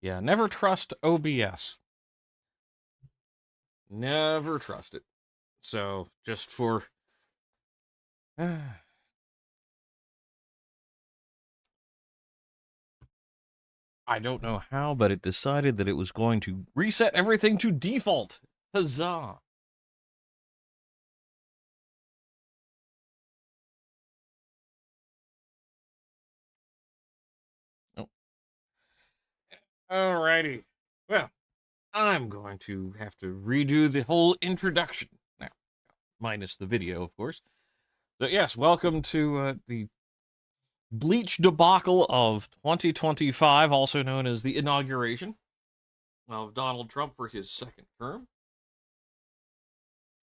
Yeah, never trust OBS. Never trust it. So, just for... I don't know how, but it decided that it was going to reset everything to default. Huzzah. Oh. Alrighty. Well, I'm going to have to redo the whole introduction. Now, minus the video, of course. So, yes, welcome to the Bleach debacle of 2025, also known as the inauguration of Donald Trump for his second term.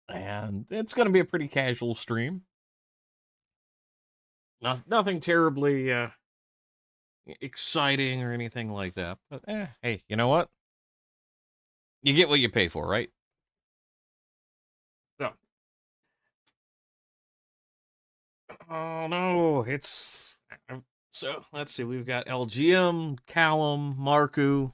And it's going to be a pretty casual stream. Nothing terribly exciting or anything like that. But hey, you know what? You get what you pay for, right? So, oh no, it's so. Let's see. We've got LGM, Callum, Marku,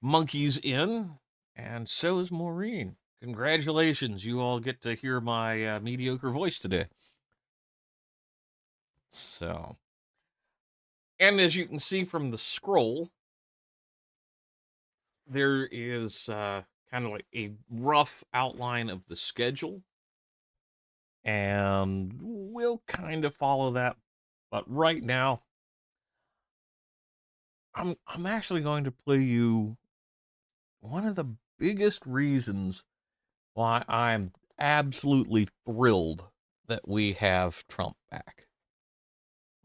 Monkeys in, and so is Maureen. Congratulations, you all get to hear my mediocre voice today. So, and as you can see from the scroll, there is kind of like a rough outline of the schedule, and we'll kind of follow that. But right now, I'm actually going to play you one of the biggest reasons why I'm absolutely thrilled that we have Trump back.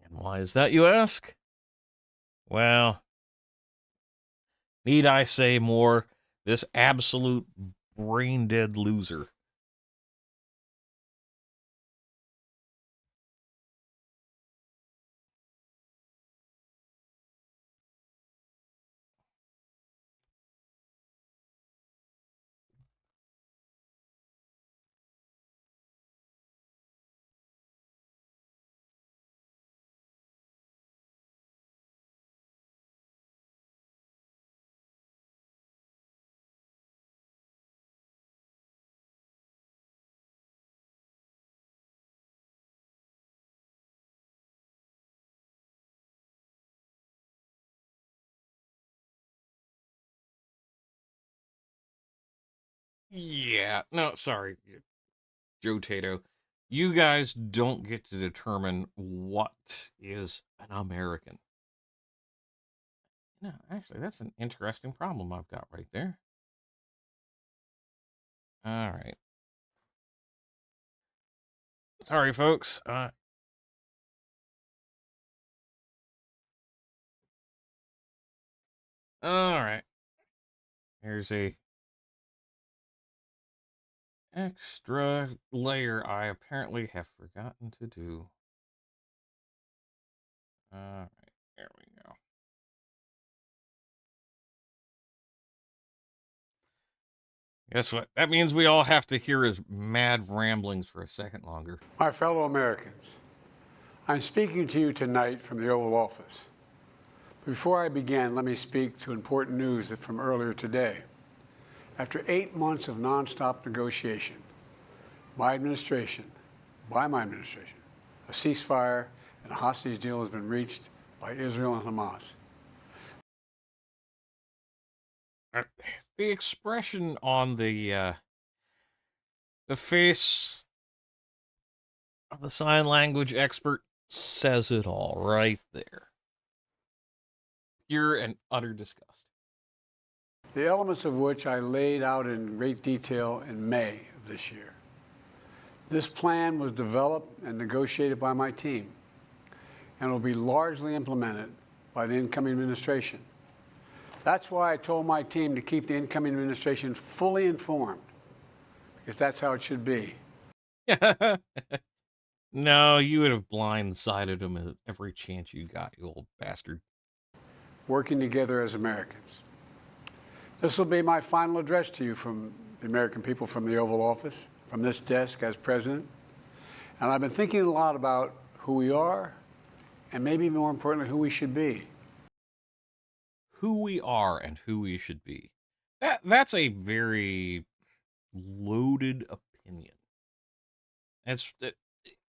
And why is that, you ask? Well, need I say more? This absolute brain-dead loser. Yeah, no, sorry, Joe Tato. You guys don't get to determine what is an American. No, actually, that's an interesting problem I've got right there. All right. Sorry, folks. All right. Here's a extra layer I apparently have forgotten to do. All right. There we go. Guess what? That means we all have to hear his mad ramblings for a second longer. My fellow Americans, I'm speaking to you tonight from the Oval Office. Before I begin, let me speak to important news from earlier today. After 8 months of nonstop negotiation, by my administration, a ceasefire and a hostage deal has been reached by Israel and Hamas. The expression on the face of the sign language expert says it all right there. Pure and utter disgust. The elements of which I laid out in great detail in May of this year. This plan was developed and negotiated by my team and will be largely implemented by the incoming administration. That's why I told my team to keep the incoming administration fully informed, because that's how it should be. No, you would have blindsided him at every chance you got, you old bastard. Working together as Americans. This will be my final address to you from the American people from the Oval Office, from this desk as president. And I've been thinking a lot about who we are and maybe more importantly, who we should be. who we are and who we should be. That's a very loaded opinion.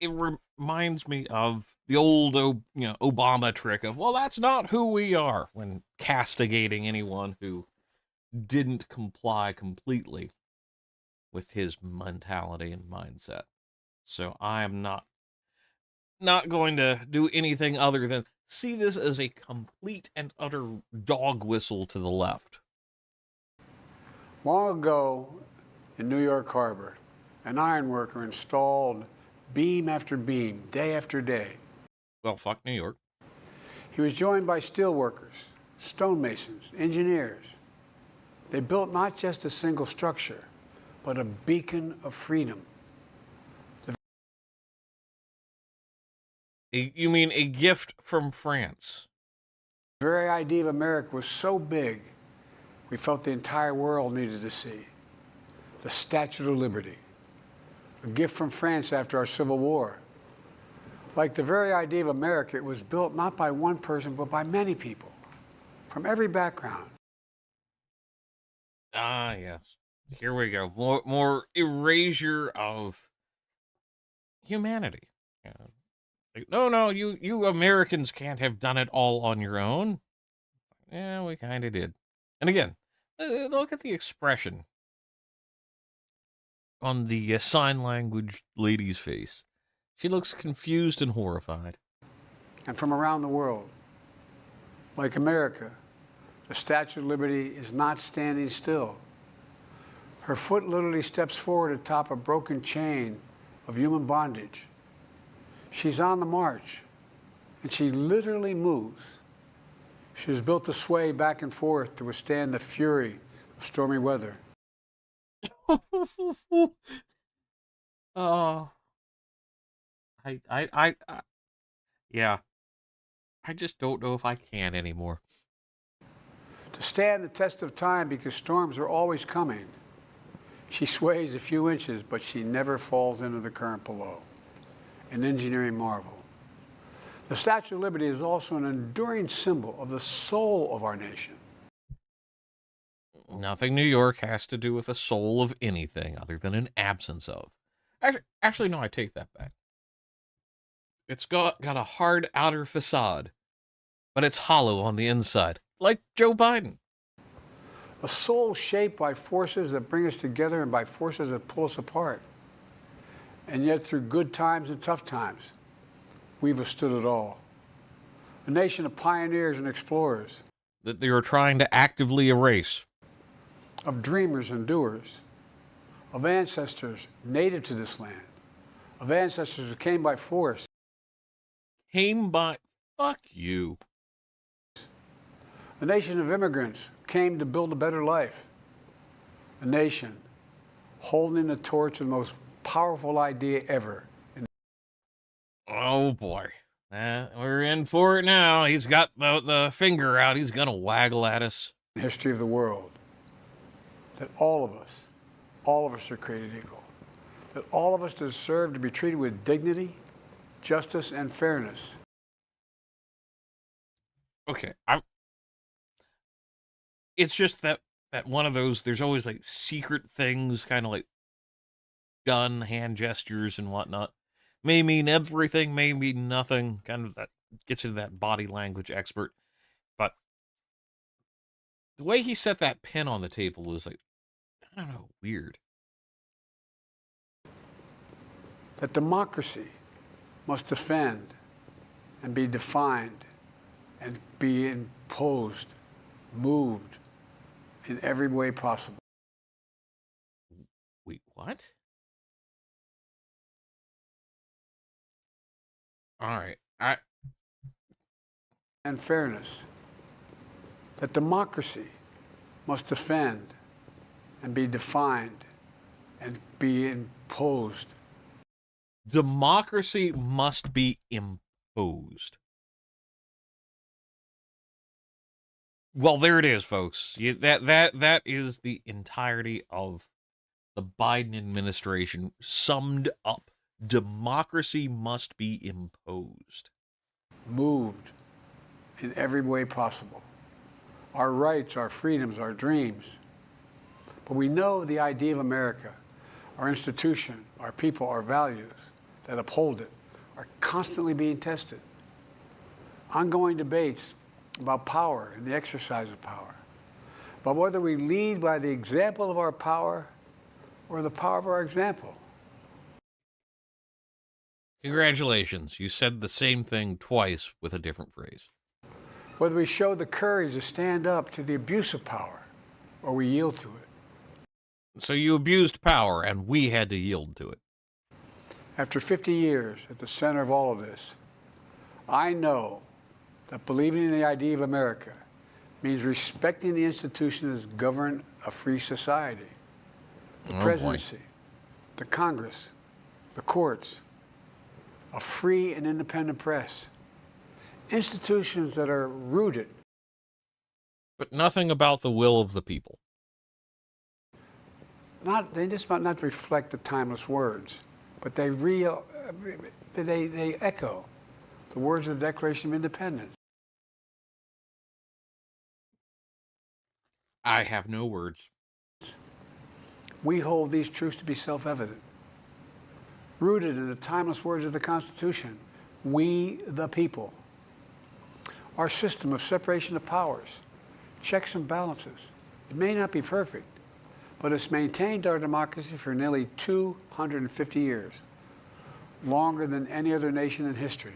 It reminds me of the old Obama trick of, well, that's not who we are, when castigating anyone who didn't comply completely with his mentality and mindset. So I am not going to do anything other than see this as a complete and utter dog whistle to the left. Long ago in New York Harbor, an ironworker installed beam after beam, day after day. Well, fuck New York. He was joined by steelworkers, stonemasons, engineers. They built not just a single structure, but a beacon of freedom. You mean a gift from France? The very idea of America was so big, we felt the entire world needed to see. The Statue of Liberty, a gift from France after our Civil War. Like the very idea of America, it was built not by one person, but by many people, from every background. Ah, yes. Here we go. More erasure of humanity. Yeah. Like, no, you Americans can't have done it all on your own. Yeah, we kind of did. And again, look at the expression on the sign language lady's face. She looks confused and horrified. And from around the world. Like America, the Statue of Liberty is not standing still. Her foot literally steps forward atop a broken chain of human bondage. She's on the march, and she literally moves. She was built to sway back and forth to withstand the fury of stormy weather. Oh, I, yeah. I just don't know if I can anymore. To stand the test of time because storms are always coming. She sways a few inches, but she never falls into the current below. An engineering marvel. The Statue of Liberty is also an enduring symbol of the soul of our nation. Nothing New York has to do with the soul of anything other than an absence of. Actually, no, I take that back. It's got a hard outer facade, but it's hollow on the inside, like Joe Biden. A soul shaped by forces that bring us together and by forces that pull us apart. And yet, through good times and tough times, we've withstood it all. A nation of pioneers and explorers. That they were trying to actively erase. Of dreamers and doers. Of ancestors native to this land. Of ancestors who came by force. Came by. Fuck you. A nation of immigrants came to build a better life. A nation holding the torch of the most powerful idea ever. Oh boy. We're in for it now. He's got the finger out. He's going to waggle at us. In the history of the world. That all of us are created equal. That all of us deserve to be treated with dignity, justice, and fairness. Okay, it's just that one of those, there's always like secret things, kind of like gun, hand gestures and whatnot. May mean everything, may mean nothing. Kind of that gets into that body language expert. But the way he set that pin on the table was like, I don't know, weird. That democracy must defend and be defined and be imposed, moved in every way possible. Wait, what? All right. And fairness. That democracy must defend and be defined and be imposed. Democracy must be imposed. Well, there it is, folks. That is the entirety of the Biden administration summed up. Democracy must be imposed. Moved in every way possible. our rights, our freedoms, our dreams. But we know the idea of America, our institution, our people, our values that uphold it are constantly being tested. Ongoing debates about power and the exercise of power, but whether we lead by the example of our power or the power of our example. Congratulations. You said the same thing twice with a different phrase. Whether we show the courage to stand up to the abuse of power or we yield to it. So you abused power and we had to yield to it. After 50 years at the center of all of this, I know that believing in the idea of America means respecting the institutions that govern a free society. The presidency, the Congress, the courts, a free and independent press, institutions that are rooted. But nothing about the will of the people. They just might not reflect the timeless words, but they echo the words of the Declaration of Independence. I have no words. We hold these truths to be self-evident. Rooted in the timeless words of the Constitution, we the people. Our system of separation of powers, checks and balances, it may not be perfect, but it's maintained our democracy for nearly 250 years, longer than any other nation in history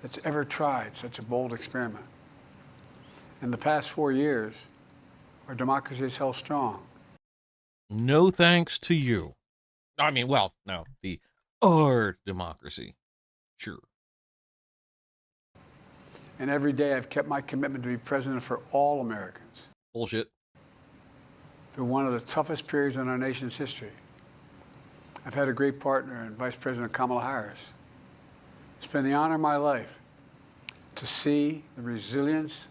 that's ever tried such a bold experiment. In the past 4 years, our democracy has held strong. No thanks to you. I mean, well, no, our democracy. Sure. And every day I've kept my commitment to be president for all Americans. Bullshit. Through one of the toughest periods in our nation's history. I've had a great partner in Vice President Kamala Harris. It's been the honor of my life to see the resilience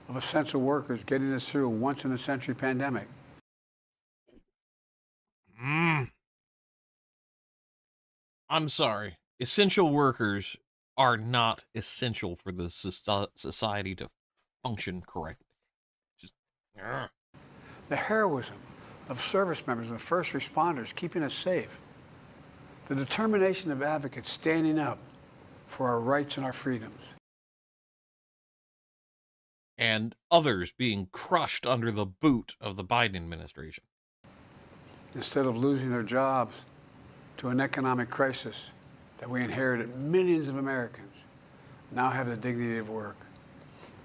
of essential workers getting us through a once-in-a-century pandemic. I'm sorry. Essential workers are not essential for the society to function correctly. Just the heroism of service members and first responders keeping us safe. The determination of advocates standing up for our rights and our freedoms. And others being crushed under the boot of the Biden administration. Instead of losing their jobs to an economic crisis that we inherited, millions of Americans now have the dignity of work.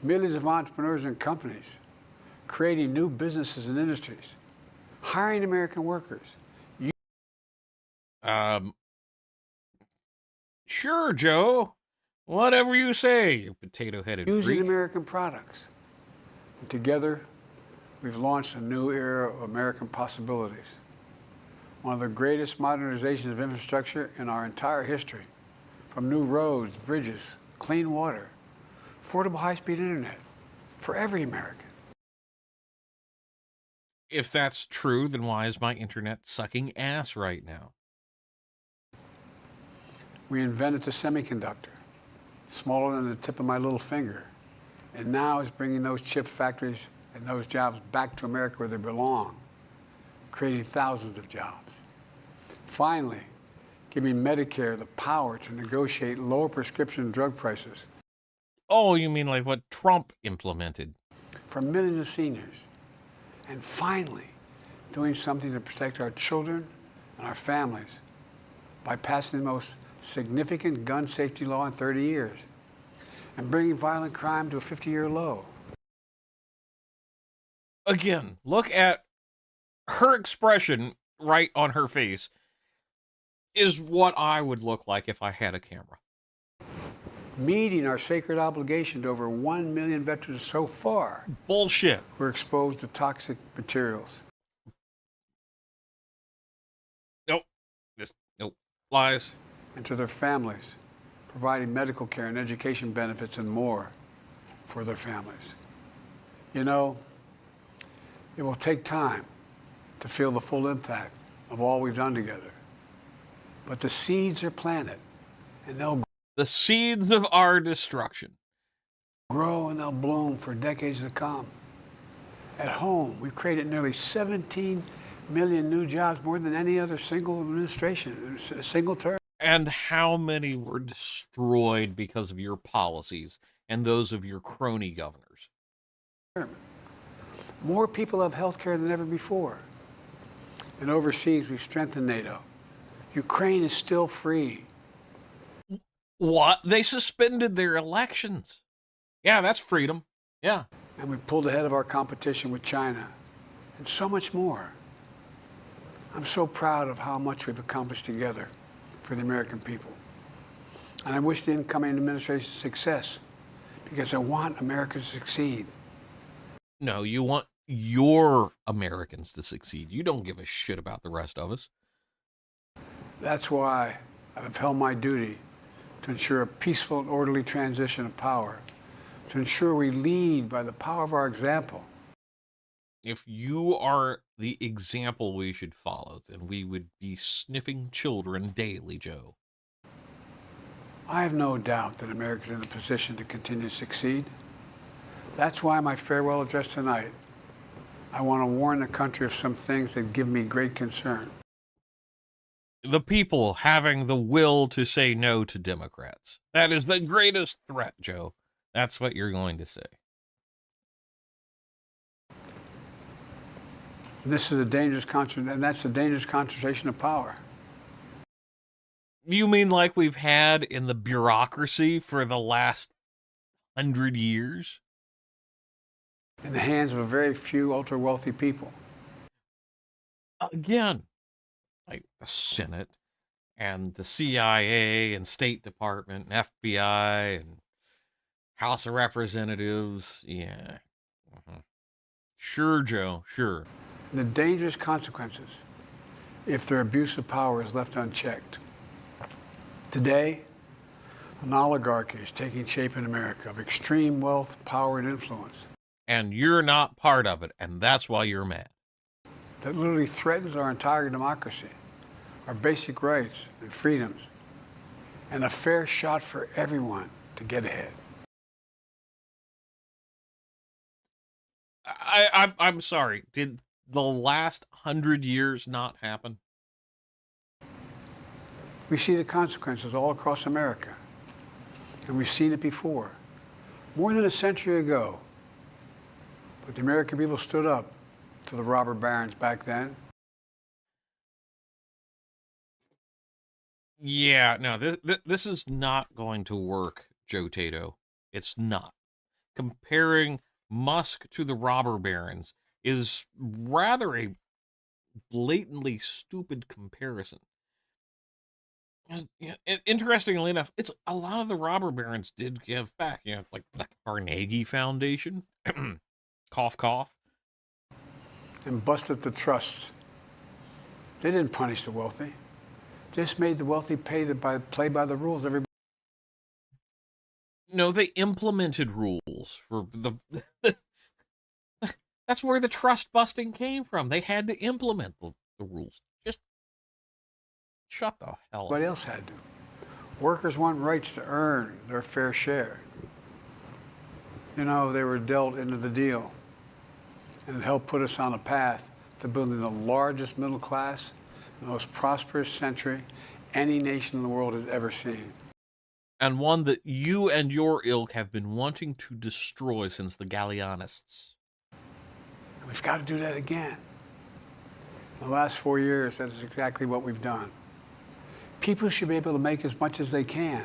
Millions of entrepreneurs and companies creating new businesses and industries, hiring American workers. Sure, Joe. Whatever you say, you potato-headed freak. Using American products. And together, we've launched a new era of American possibilities. One of the greatest modernizations of infrastructure in our entire history. From new roads, bridges, clean water, affordable high-speed internet for every American. If that's true, then why is my internet sucking ass right now? We invented the semiconductor, smaller than the tip of my little finger, and now it's bringing those chip factories and those jobs back to America where they belong, creating thousands of jobs. Finally, giving Medicare the power to negotiate lower prescription drug prices. Oh, you mean like what Trump implemented? For millions of seniors. And finally, doing something to protect our children and our families by passing the most significant gun safety law in 30 years and bringing violent crime to a 50-year low. Again, look at her expression right on her face is what I would look like if I had a camera. Meeting our sacred obligation to over 1 million veterans so far. Bullshit. Who are exposed to toxic materials. Nope. Nope. Lies. And to their families, providing medical care and education benefits and more for their families. You know, it will take time to feel the full impact of all we've done together. But the seeds are planted, and they'll the seeds of our destruction grow and they'll bloom for decades to come. At home, we've created nearly 17 million new jobs, more than any other single administration, single term. And how many were destroyed because of your policies and those of your crony governors? More people have health care than ever before. And overseas, we've strengthened NATO. Ukraine is still free. What? They suspended their elections. Yeah, that's freedom. Yeah. And we pulled ahead of our competition with China. And so much more. I'm so proud of how much we've accomplished together for the American people. And I wish the incoming administration success, because I want America to succeed. No, you want your Americans to succeed. You don't give a shit about the rest of us. That's why I've held my duty to ensure a peaceful and orderly transition of power, to ensure we lead by the power of our example. If you are the example we should follow, then we would be sniffing children daily, Joe. I have no doubt that America is in a position to continue to succeed. That's why my farewell address tonight, I want to warn the country of some things that give me great concern. The people having the will to say no to Democrats. That is the greatest threat, Joe. That's what you're going to say. And this is a dangerous and that's a dangerous concentration of power. You mean like we've had in the bureaucracy for the last 100 years? In the hands of a very few ultra-wealthy people. Again, like the Senate and the CIA and State Department and FBI and House of Representatives. Yeah. Sure, Joe, sure. And the dangerous consequences if their abuse of power is left unchecked. Today, an oligarchy is taking shape in America of extreme wealth, power, and influence. And you're not part of it, and that's why you're mad. That literally threatens our entire democracy, our basic rights and freedoms, and a fair shot for everyone to get ahead. I'm sorry. Did the last 100 years not happen? We see the consequences all across America, and we've seen it before, more than a century ago. But the American people stood up to the robber barons back then. Yeah, no, this is not going to work, Joe Tato. It's not. Comparing Musk to the robber barons is rather a blatantly stupid comparison. Interestingly enough, it's a lot of the robber barons did give back. Like the Carnegie Foundation, cough, cough, And busted the trusts. They didn't punish the wealthy. Just made the wealthy play by the rules. Everybody. No, they implemented rules for the. That's where the trust busting came from. They had to implement the rules. Just shut the hell up. Everybody else had to. Workers want rights to earn their fair share. They were dealt into the deal, and it helped put us on a path to building the largest middle class, the most prosperous century any nation in the world has ever seen. And one that you and your ilk have been wanting to destroy since the Galleanists. We've got to do that again. In the last 4 years, that is exactly what we've done. People should be able to make as much as they can,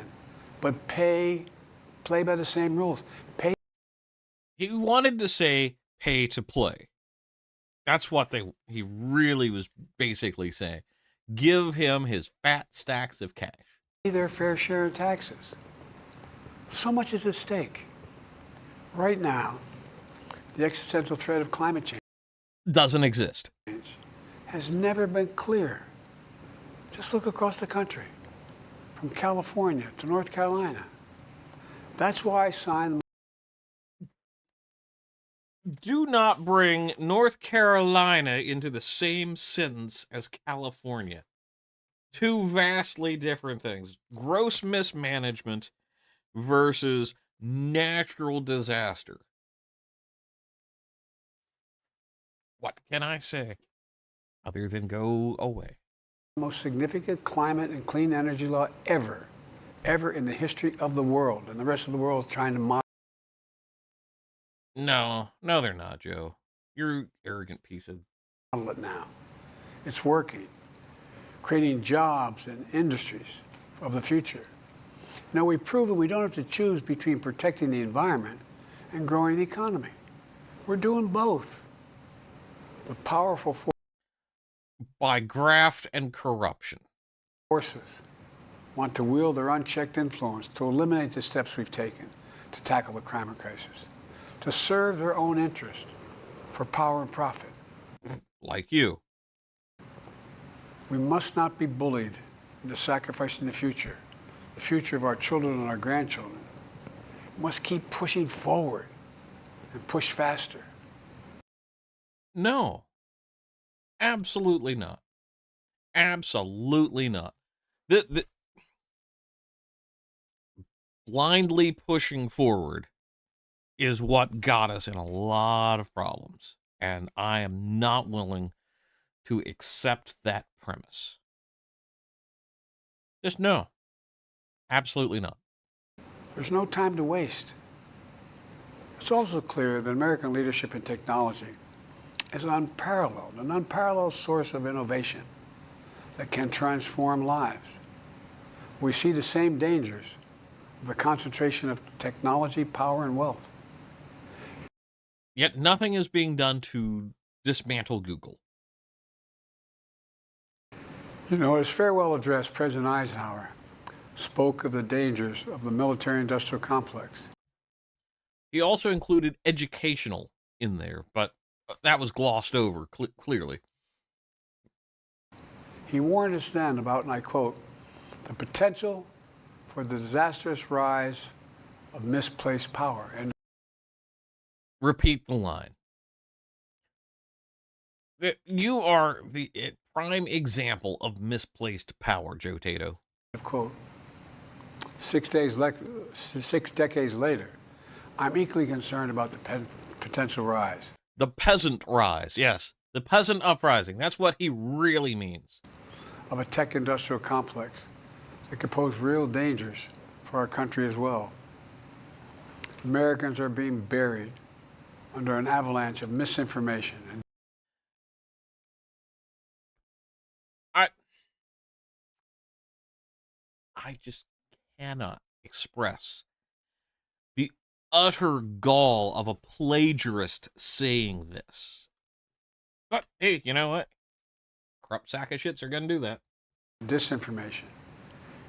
but play by the same rules. He wanted to say pay to play. That's what he really was basically saying. Give him his fat stacks of cash. Their fair share of taxes. So much is at stake. Right now, the existential threat of climate change Doesn't exist. has never been clearer. Just look across the country, from California to North Carolina. That's why I signed. Do not bring North Carolina into the same sentence as California. Two vastly different things. Gross mismanagement versus natural disaster. What can I say other than go away? Most significant climate and clean energy law ever in the history of the world. And the rest of the world is trying to model No, no, they're not, Joe. You're an arrogant piece of. it now. It's working, creating jobs and industries of the future. Now, we've proven we don't have to choose between protecting the environment and growing the economy. We're doing both. The powerful By graft and corruption. forces want to wield their unchecked influence to eliminate the steps we've taken to tackle the climate crisis, to serve their own interest for power and profit. Like you. We must not be bullied into sacrificing the future of our children and our grandchildren. We must keep pushing forward and push faster. No, absolutely not. Absolutely not. The blindly pushing forward is what got us in a lot of problems. And I am not willing to accept that premise. Just no. Absolutely not. There's no time to waste. It's also clear that American leadership in technology is an unparalleled source of innovation that can transform lives. We see the same dangers of the concentration of technology, power, and wealth. Yet nothing is being done to dismantle Google. You know, his farewell address, President Eisenhower spoke of the dangers of the military-industrial complex. He also included educational in there, but that was glossed over clearly. He warned us then about, and I quote, the potential for the disastrous rise of misplaced power. And Repeat the line. You are the prime example of misplaced power, Joe Tato. quote, 6 decades later, I'm equally concerned about the potential rise The peasant rise, yes. The peasant uprising. That's what he really means. of a tech industrial complex that could pose real dangers for our country as well. Americans are being buried under an avalanche of misinformation. And I just cannot express the utter gall of a plagiarist saying this. But hey, you know what? Corrupt sack of shits are going to do that. disinformation,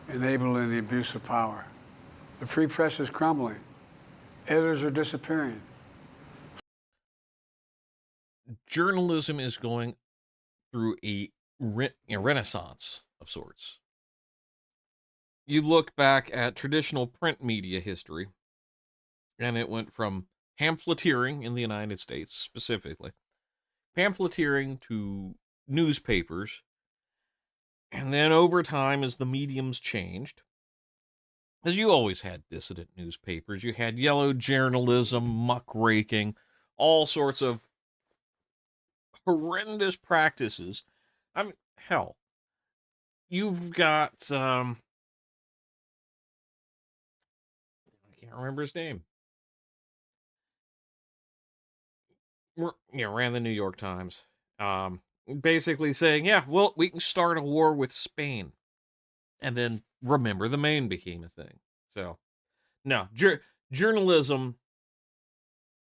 enabling the abuse of power. The free press is crumbling. Editors are disappearing. Journalism is going through a renaissance of sorts. You look back at traditional print media history, and it went from pamphleteering in the United States specifically, pamphleteering to newspapers, and then over time, as the mediums changed, as you always had dissident newspapers, you had yellow journalism, muckraking, all sorts of horrendous practices. I mean, hell, you've got I can't remember his name. Ran the New York Times. Basically saying, yeah, well, we can start a war with Spain. And then Remember the Maine became a thing. So, no, journalism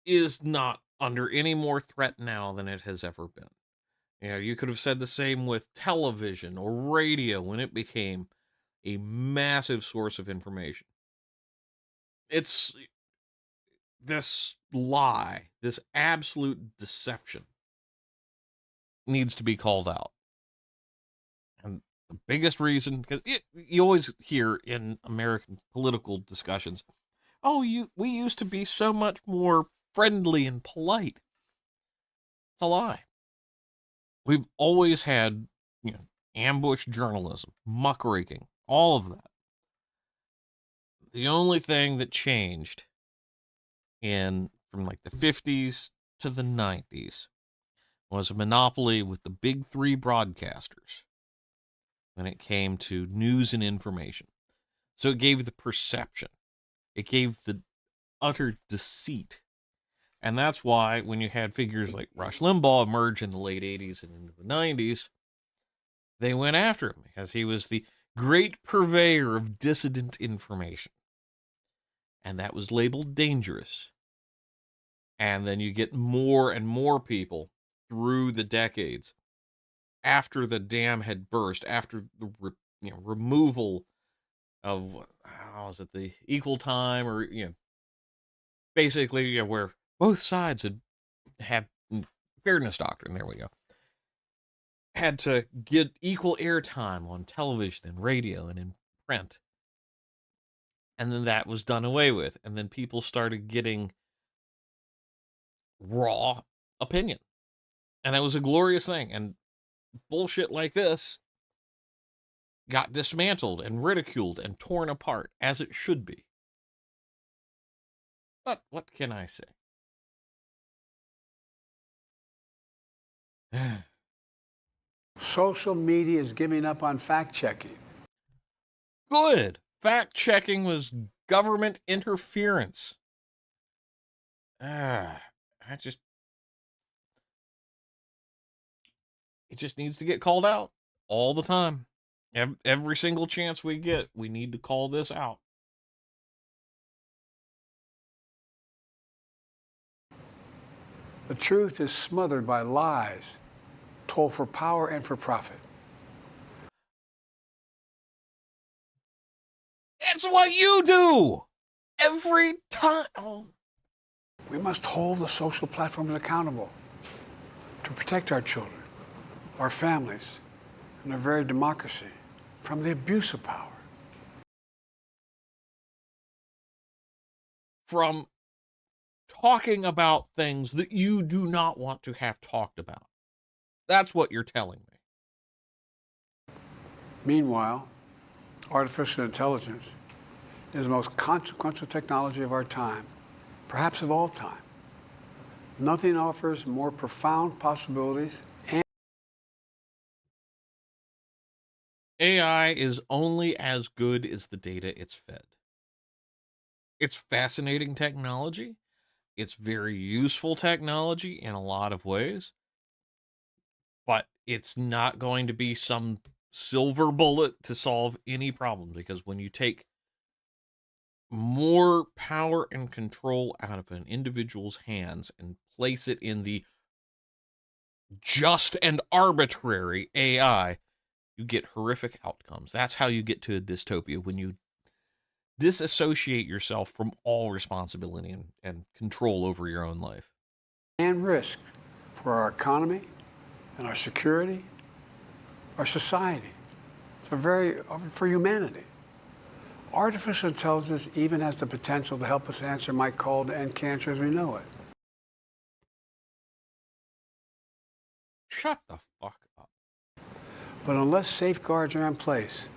is not under any more threat now than it has ever been. You know, you could have said the same with television or radio when it became a massive source of information. It's this lie, this absolute deception needs to be called out. And the biggest reason, because you always hear in American political discussions, oh, we used to be so much more friendly and polite. It's a lie. We've always had, ambush journalism, muckraking, all of that. The only thing that changed from like the 50s to the 90s was a monopoly with the big three broadcasters when it came to news and information. So it gave the perception, it gave the utter deceit. And that's why when you had figures like Rush Limbaugh emerge in the late 80s and into the 90s, they went after him because he was the great purveyor of dissident information. And that was labeled dangerous. And then you get more and more people through the decades after the dam had burst, after the removal of, how is it, the equal time, or basically where both sides had fairness doctrine, there we go, had to get equal airtime on television and radio and in print. And then that was done away with. And then people started getting raw opinion. And that was a glorious thing. And bullshit like this got dismantled and ridiculed and torn apart, as it should be. But what can I say? Social media is giving up on fact checking. Good. Fact checking was government interference. I just, it just needs to get called out all the time. Every single chance we get, we need to call this out. The truth is smothered by lies told for power and for profit. It's what you do every time. Oh. We must hold the social platforms accountable to protect our children, our families, and our very democracy from the abuse of power. From talking about things that you do not want to have talked about. That's what you're telling me. Meanwhile, artificial intelligence is the most consequential technology of our time, perhaps of all time. Nothing offers more profound possibilities, and AI is only as good as the data it's fed. It's fascinating technology. It's very useful technology in a lot of ways. But it's not going to be some silver bullet to solve any problem, because when you take more power and control out of an individual's hands and place it in the just and arbitrary AI, you get horrific outcomes. That's how you get to a dystopia, when you disassociate yourself from all responsibility and control over your own life. risk for our economy and our security, our society, for humanity. Artificial intelligence even has the potential to help us answer my call to end cancer as we know it. Shut the fuck up. But unless safeguards are in place,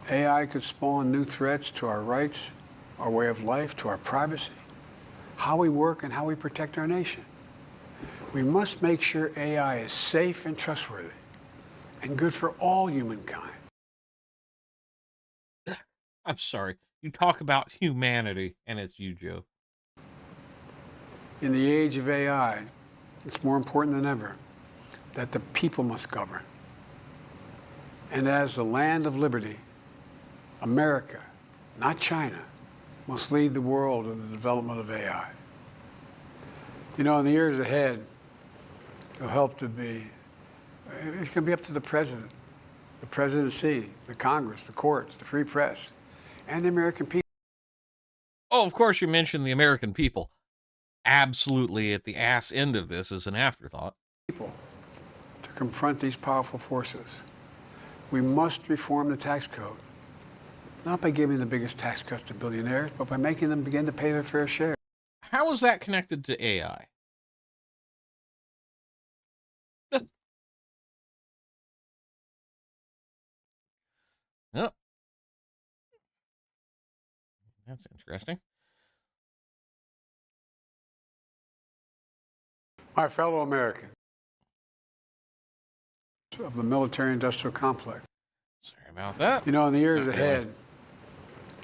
AI could spawn new threats to our rights, our way of life, to our privacy, how we work, and how we protect our nation. We must make sure AI is safe and trustworthy and good for all humankind. I'm sorry. You talk about humanity, and it's you, Joe. In the age of AI, it's more important than ever that the people must govern. And as the land of liberty, America, not China, must lead the world in the development of AI. You know, in the years ahead, it's going to be up to the president, the presidency, the Congress, the courts, the free press, and the American people. Oh, of course you mentioned the American people. Absolutely at the ass end of this is an afterthought. To confront these powerful forces. We must reform the tax code, not by giving the biggest tax cuts to billionaires, but by making them begin to pay their fair share. How is that connected to AI? Oh, that's interesting. My fellow Americans, of the military-industrial complex. Sorry about that. You know, in the years Not really. ahead,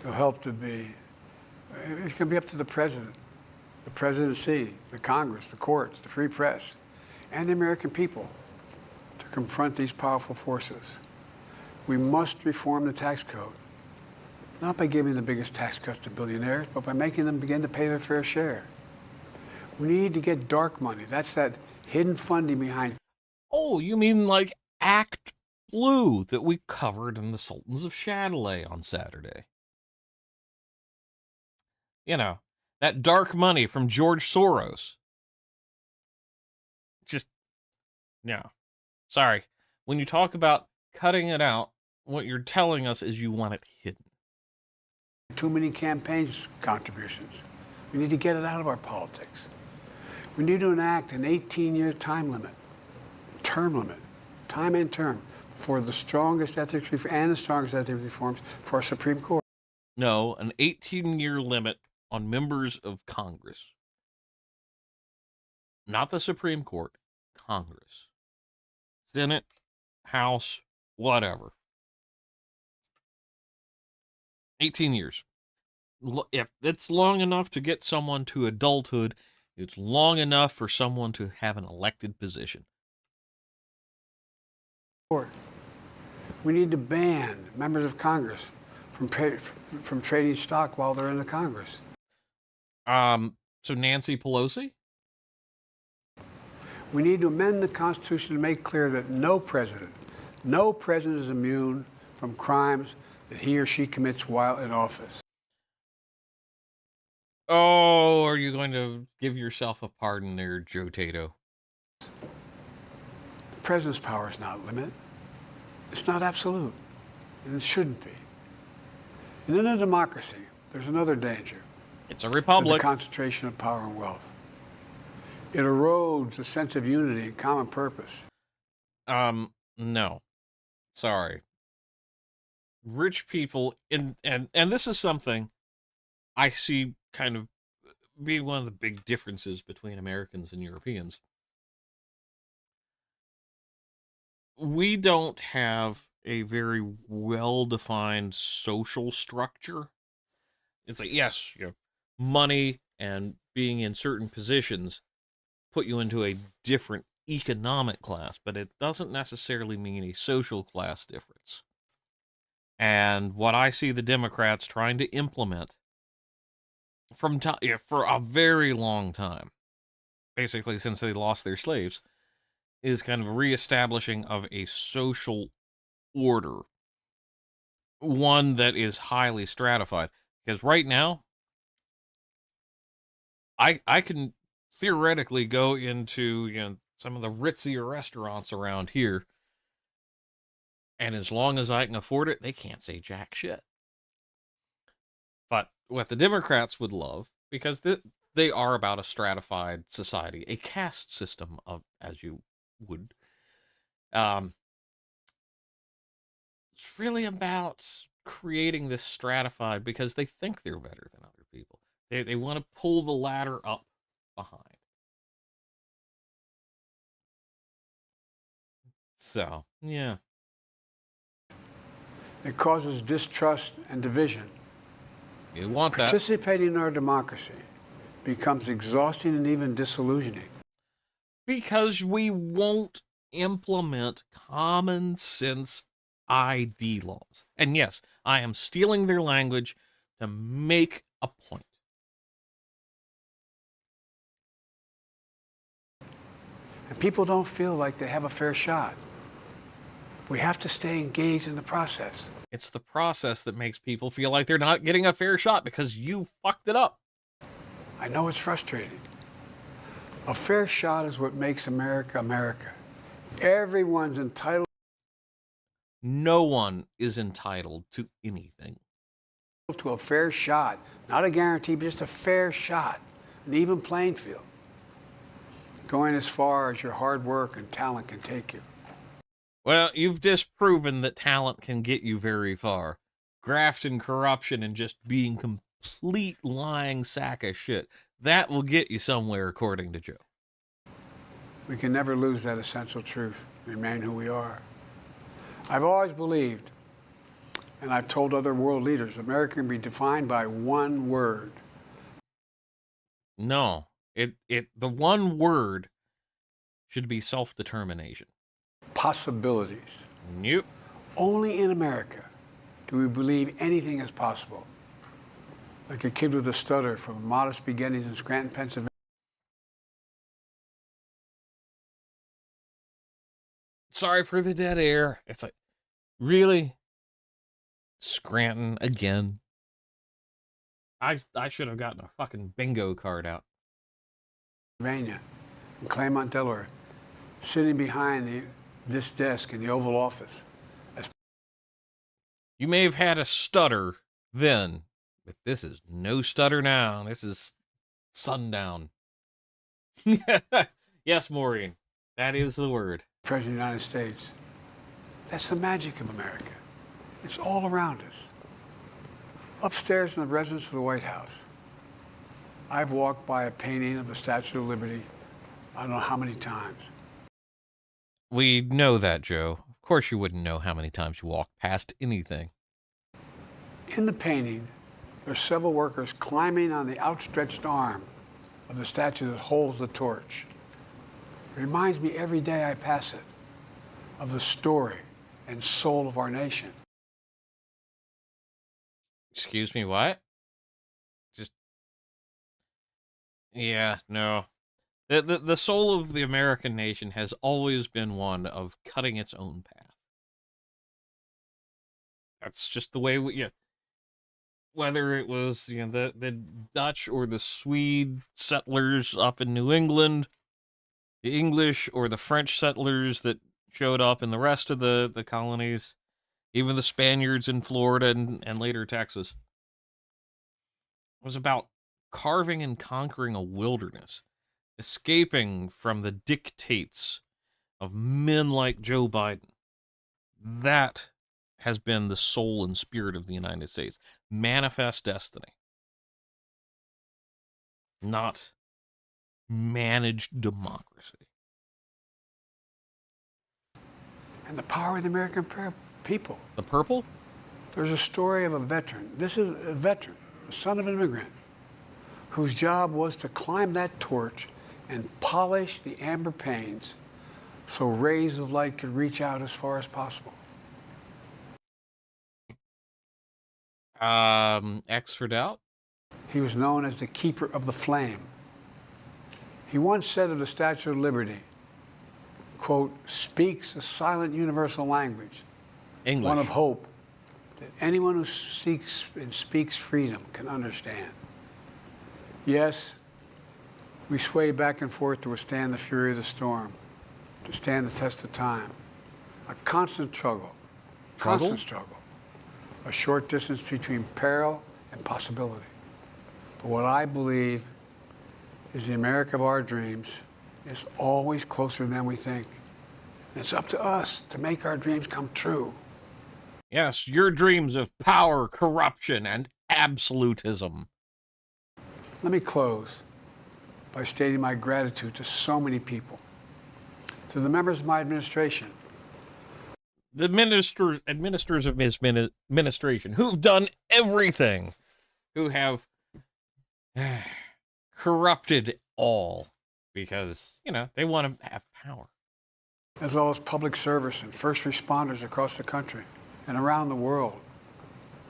it'll help to be, it's going to be up to the president, the presidency, the Congress, the courts, the free press, and the American people to confront these powerful forces. We must reform the tax code, not by giving the biggest tax cuts to billionaires, but by making them begin to pay their fair share. We need to get dark money. That's that hidden funding behind. Oh, you mean like Act Blue that we covered in the Sultans of Chatelet on Saturday? You know, that dark money from George Soros. Just, no. Sorry. When you talk about cutting it out, what you're telling us is you want it hidden. Too many campaigns contributions. We need to get it out of our politics. We need to enact an 18-year time limit, time and term, for the strongest ethics and the strongest ethics reforms for our Supreme Court. No, an 18-year limit on members of Congress. Not the Supreme Court, Congress. Senate, House, whatever. 18 years. If it's long enough to get someone to adulthood, it's long enough for someone to have an elected position. We need to ban members of Congress from trading stock while they're in the Congress. So Nancy Pelosi? We need to amend the Constitution to make clear that no president is immune from crimes that he or she commits while in office. Oh, are you going to give yourself a pardon there, Joe Tato? The president's power is not limited. It's not absolute, and it shouldn't be. And in a democracy, there's another danger. It's a republic. The concentration of power and wealth. It erodes a sense of unity and common purpose. No. Sorry. Rich people, and this is something I see kind of being one of the big differences between Americans and Europeans. We don't have a very well-defined social structure. It's like, yes, money and being in certain positions put you into a different economic class, but it doesn't necessarily mean a social class difference. And what I see the Democrats trying to implement for a very long time, basically since they lost their slaves, is kind of reestablishing of a social order, one that is highly stratified. Because right now, I can theoretically go into some of the ritzier restaurants around here, and as long as I can afford it, they can't say jack shit. But what the Democrats would love, because they are about a stratified society, a caste system of, as you would, it's really about creating this stratified because they think they're better than other people. They want to pull the ladder up behind. So, yeah. It causes distrust and division. You want that. Participating in our democracy becomes exhausting and even disillusioning. Because we won't implement common sense ID laws. And yes, I am stealing their language to make a point. And people don't feel like they have a fair shot. We have to stay engaged in the process. It's the process that makes people feel like they're not getting a fair shot because you fucked it up. I know it's frustrating. A fair shot is what makes America America. Everyone's entitled. No one is entitled to anything. To a fair shot. Not a guarantee, but just a fair shot. An even playing field. Going as far as your hard work and talent can take you. Well, you've disproven that talent can get you very far. Graft and corruption and just being complete lying sack of shit, that will get you somewhere, according to Joe. We can never lose that essential truth. remain who we are. I've always believed, and I've told other world leaders, America can be defined by one word. No, the one word should be self-determination. Possibilities. Nope. Only in America do we believe anything is possible. Like a kid with a stutter from modest beginnings in Scranton, Pennsylvania. Sorry for the dead air. It's like, really? Scranton again? I should have gotten a fucking bingo card out. In Claremont, Delaware, sitting behind this desk in the Oval Office. You may have had a stutter then, but this is no stutter now. This is sundown. Yes, Maureen, that is the word. President of the United States. That's the magic of America. It's all around us. Upstairs in the residence of the White House, I've walked by a painting of the Statue of Liberty I don't know how many times. We know that, Joe. Of course you wouldn't know how many times you walked past anything. In the painting, there are several workers climbing on the outstretched arm of the statue that holds the torch. It reminds me every day I pass it of the story and soul of our nation. Excuse me, what? Yeah, no. The soul of the American nation has always been one of cutting its own path. That's just the way we, whether it was, the Dutch or the Swede settlers up in New England, the English or the French settlers that showed up in the rest of the colonies, even the Spaniards in Florida and later Texas. It was about carving and conquering a wilderness, escaping from the dictates of men like Joe Biden. That has been the soul and spirit of the United States. Manifest destiny. Not managed democracy. And the power of the American people. The purple? There's a story of a veteran. This is a veteran, the son of an immigrant, whose job was to climb that torch and polish the amber panes so rays of light could reach out as far as possible. X for doubt? He was known as the keeper of the flame. He once said of the Statue of Liberty, quote, speaks a silent universal language, English. one of hope that anyone who seeks and speaks freedom can understand. Yes, we sway back and forth to withstand the fury of the storm, to stand the test of time. A constant struggle. Constant struggle. A short distance between peril and possibility. But what I believe is the America of our dreams is always closer than we think. And it's up to us to make our dreams come true. Yes, your dreams of power, corruption, and absolutism. Let me close by stating my gratitude to so many people, to the members of my administration, the administrators of his administration, who've done everything, who have corrupted all because, they want to have power. As well as public service and first responders across the country and around the world.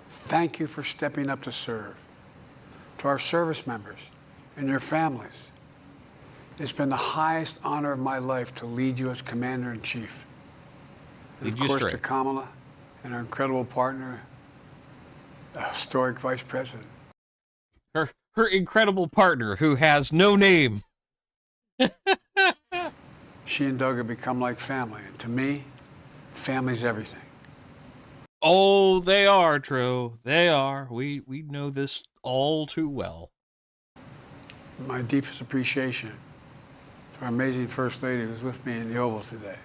Thank you for stepping up to serve. To our service members and your families, it's been the highest honor of my life to lead you as Commander-in-Chief. And of course, to Kamala and our incredible partner, the historic Vice President. Her incredible partner, who has no name. She and Doug have become like family, and to me, family's everything. Oh, they are, Tro. They are. We know this all too well. My deepest appreciation to our amazing First Lady who's with me in the Oval today.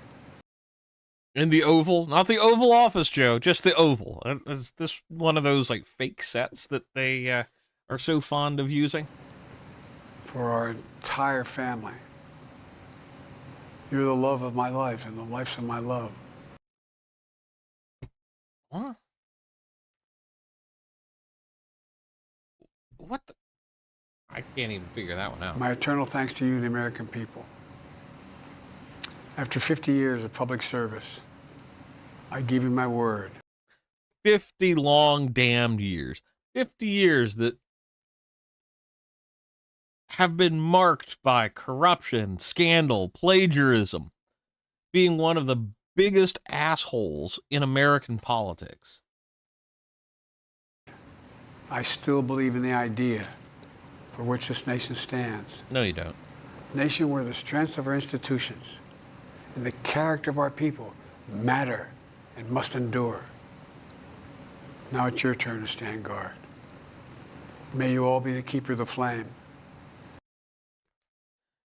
In the Oval? Not the Oval Office, Joe. Just the Oval. Is this one of those, fake sets that they are so fond of using? For our entire family. You're the love of my life and the life of my love. What? What the? I can't even figure that one out. My eternal thanks to you, the American people. After 50 years of public service, I give you my word. 50 long damned years. 50 years that have been marked by corruption, scandal, plagiarism, being one of the biggest assholes in American politics. I still believe in the idea for which this nation stands. No, you don't. A nation where the strength of our institutions and the character of our people matter and must endure. Now it's your turn to stand guard. May you all be the keeper of the flame.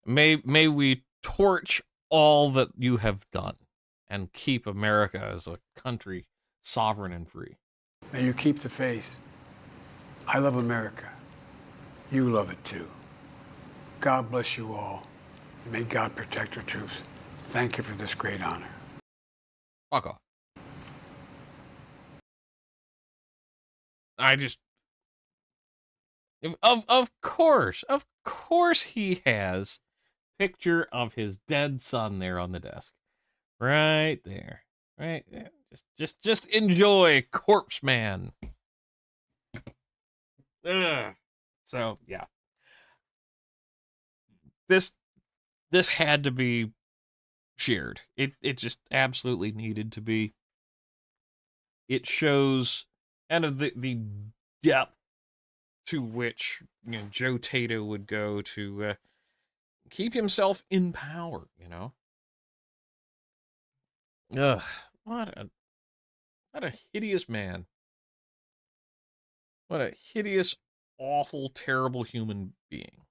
May we torch all that you have done and keep America as a country sovereign and free. May you keep the faith. I love America. You love it too. God bless you all. May God protect our troops. Thank you for this great honor. Fuck off. I just of course he has picture of his dead son there on the desk. Right there. Right there. Just enjoy Corpse Man. Ugh. So yeah. This had to be shared. It just absolutely needed to be. It shows kind of the depth to which Joe Tato would go to keep himself in power, Ugh, what a hideous man. What a hideous, awful, terrible human being.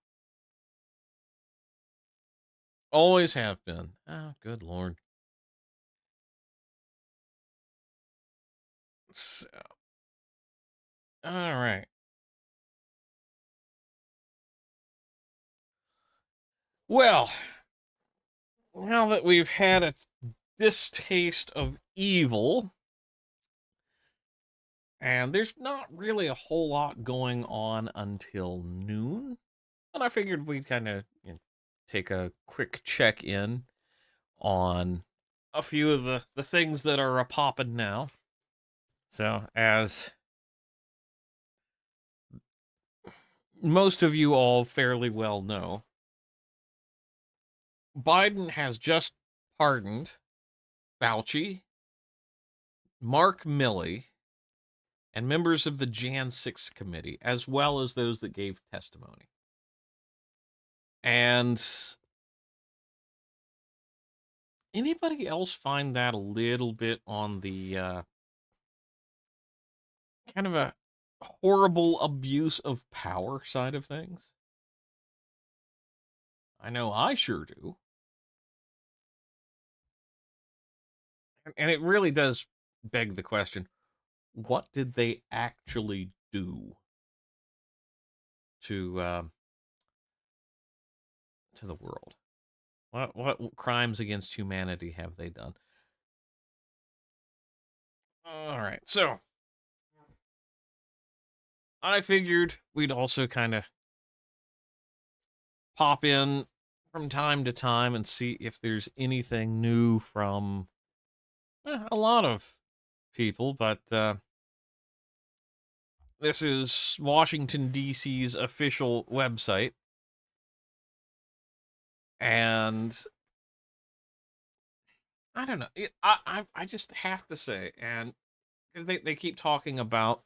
Always have been. Oh, good Lord. So, all right. Well, now that we've had a distaste of evil, and there's not really a whole lot going on until noon, and I figured we'd kind of take a quick check in on a few of the things that are a poppin' now. So, as most of you all fairly well know, Biden has just pardoned Fauci, Mark Milley, and members of the Jan 6 committee, as well as those that gave testimony. And anybody else find that a little bit on the kind of a horrible abuse of power side of things? I know I sure do. And it really does beg the question, what did they actually do to the world? What crimes against humanity have they done? All right, so I figured we'd also kind of pop in from time to time and see if there's anything new from a lot of people, but this is Washington, D.C.'s official website. And I don't know. I just have to say, and they keep talking about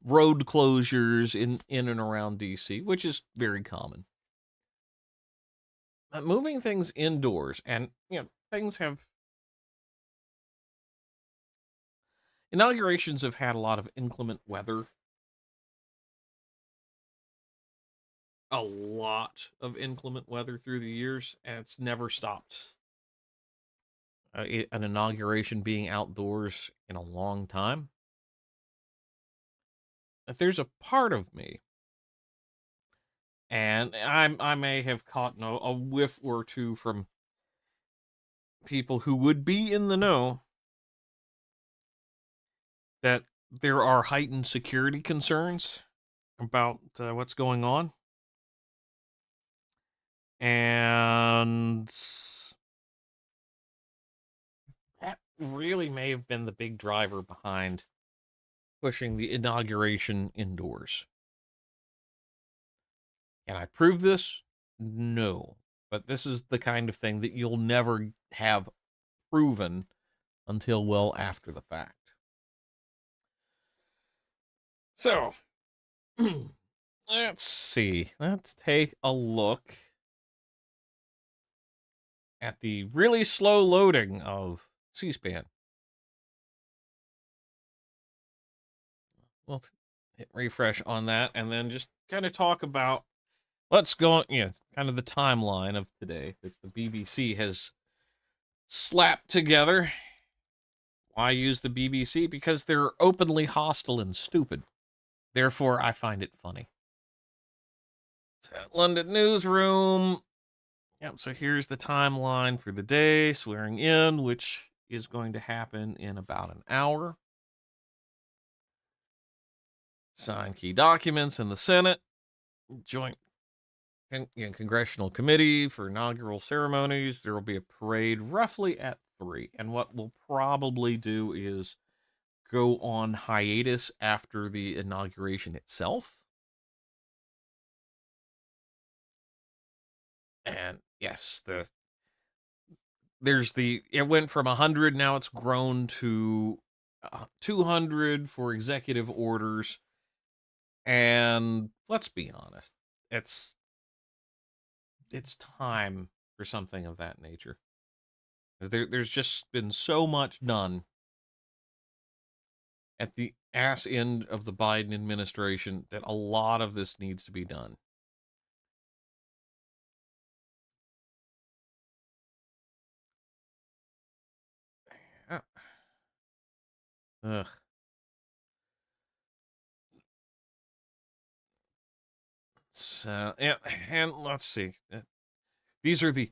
road closures in and around DC, which is very common. Moving things indoors, and things have inaugurations have had a lot of inclement weather. A lot of inclement weather through the years, and it's never stopped. An inauguration being outdoors in a long time. If there's a part of me, and I may have caught a whiff or two from people who would be in the know that there are heightened security concerns about what's going on. And that really may have been the big driver behind pushing the inauguration indoors. Can I prove this? No. But this is the kind of thing that you'll never have proven until well after the fact. So, let's see. Let's take a look at the really slow loading of C-SPAN. We'll hit refresh on that and then just kind of talk about what's going, kind of the timeline of today that the BBC has slapped together. Why use the BBC? Because they're openly hostile and stupid. Therefore, I find it funny. So, London newsroom. Yep, so here's the timeline for the day. Swearing in, which is going to happen in about an hour. Sign key documents in the Senate. Joint congressional committee for inaugural ceremonies. There will be a parade roughly at 3. And what we'll probably do is go on hiatus after the inauguration itself. And yes, it went from 100, now it's grown to 200 for executive orders. And let's be honest, it's time for something of that nature. There's just been so much done at the ass end of the Biden administration that a lot of this needs to be done. Yeah. Ugh. So, yeah, and let's see. These are the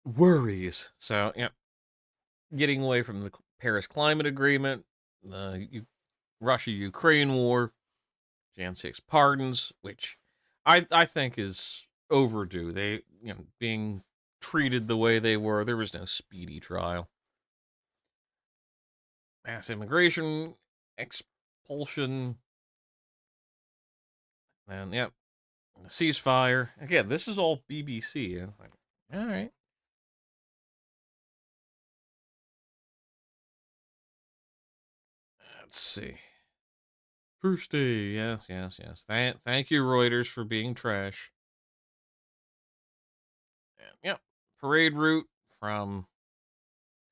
worries. So, yeah, getting away from the Paris Climate Agreement, Russia-Ukraine war, Jan 6 pardons, which I think is overdue. They, being treated the way they were, there was no speedy trial. Mass immigration, expulsion, and yep, ceasefire. Again, this is all BBC. Like, all right. Let's see. First day, yes. Thank you, Reuters, for being trash. And, yep, parade route from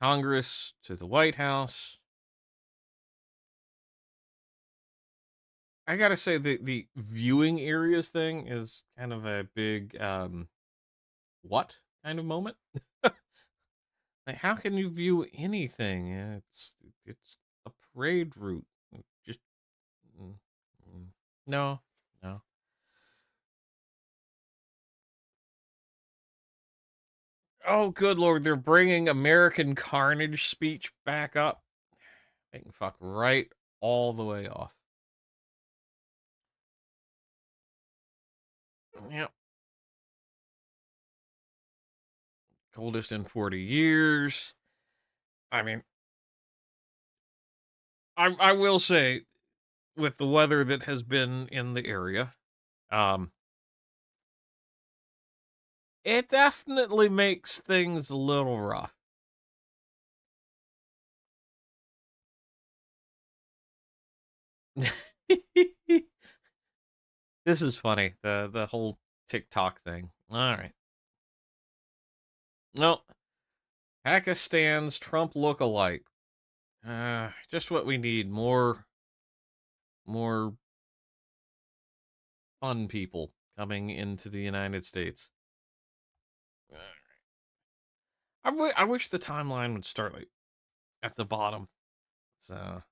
Congress to the White House. I gotta say the viewing areas thing is kind of a big what kind of moment. Like, how can you view anything? It's a parade route. Just mm, mm. No, no. Oh, good lord! They're bringing American Carnage speech back up. They can fuck right all the way off. Yep. Coldest in 40 years. I mean, I will say, with the weather that has been in the area, um, it definitely makes things a little rough. This is funny. The whole TikTok thing. All right. No, Pakistan's Trump look-alike. Just what we need. More fun people coming into the United States. I wish the timeline would start like at the bottom. So,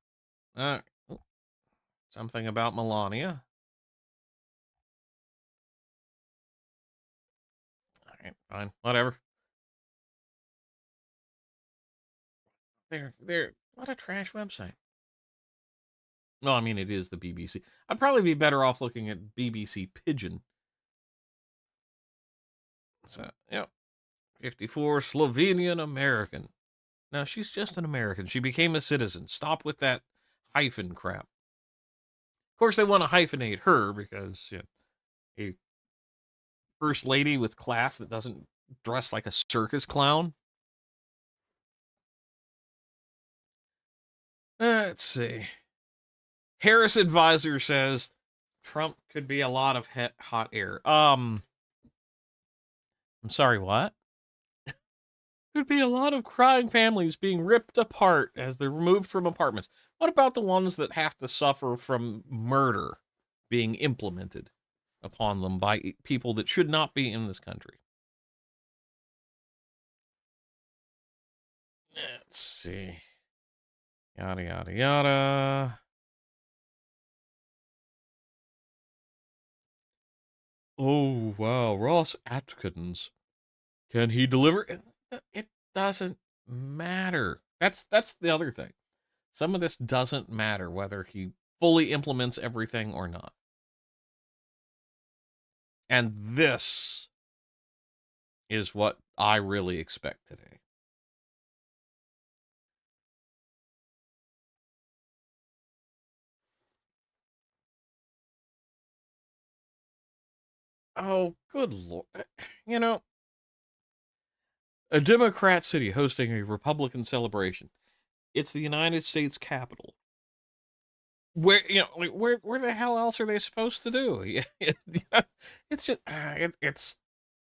uh, something about Melania. All right, fine, whatever. They're what a trash website. No, I mean it is the BBC. I'd probably be better off looking at BBC Pigeon. So, yeah, 54 Slovenian American. Now she's just an American. She became a citizen. Stop with that hyphen crap. Of course, they want to hyphenate her because a first lady with class that doesn't dress like a circus clown. Let's see. Harris advisor says Trump could be a lot of hot air. I'm sorry, what? Could be a lot of crying families being ripped apart as they're removed from apartments. What about the ones that have to suffer from murder being implemented upon them by people that should not be in this country? Let's see. Yada, yada, yada. Oh, wow. Ross Atkins. Can he deliver? It doesn't matter. That's the other thing. Some of this doesn't matter whether he fully implements everything or not. And this is what I really expect today. Oh, good Lord. You know, a Democrat city hosting a Republican celebration. It's the United States Capitol. Where like where the hell else are they supposed to do? It's just it's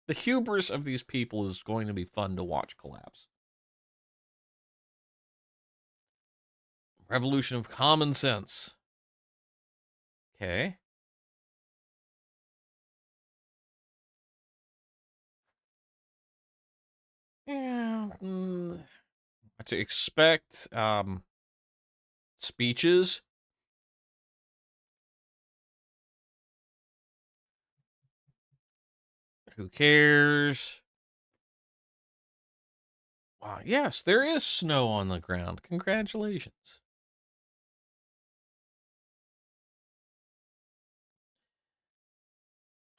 the hubris of these people is going to be fun to watch collapse. Revolution of common sense. Okay. Yeah. What to expect? Speeches. Who cares? Wow, yes, there is snow on the ground. Congratulations.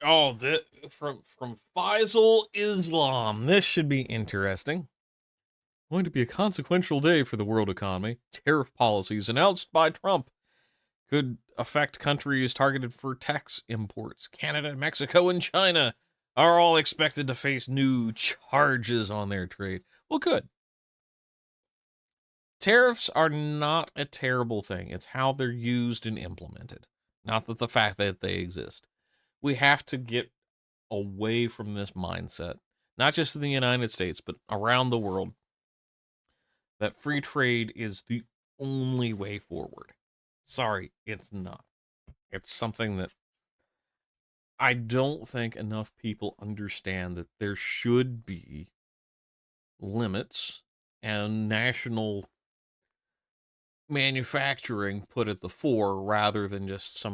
Oh, from Faisal Islam. This should be interesting. Going to be a consequential day for the world economy. Tariff policies announced by Trump could affect countries targeted for tax imports. Canada, Mexico, and China are all expected to face new charges on their trade. Well, good. Tariffs are not a terrible thing. It's how they're used and implemented, not that the fact that they exist. We have to get away from this mindset, not just in the United States, but around the world, that free trade is the only way forward. Sorry, it's not. It's something that I don't think enough people understand, that there should be limits and national manufacturing put at the fore rather than just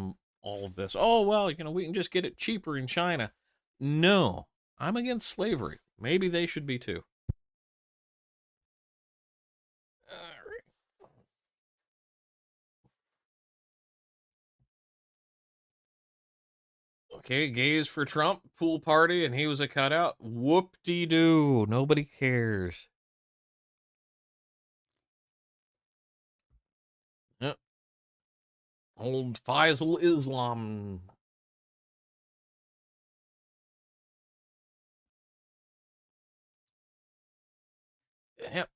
all of this. Oh, well, we can just get it cheaper in China. No, I'm against slavery. Maybe they should be too. Okay, gays for Trump, pool party, and he was a cutout. Whoop-de-doo. Nobody cares. Yep. Old Faisal Islam. Yep.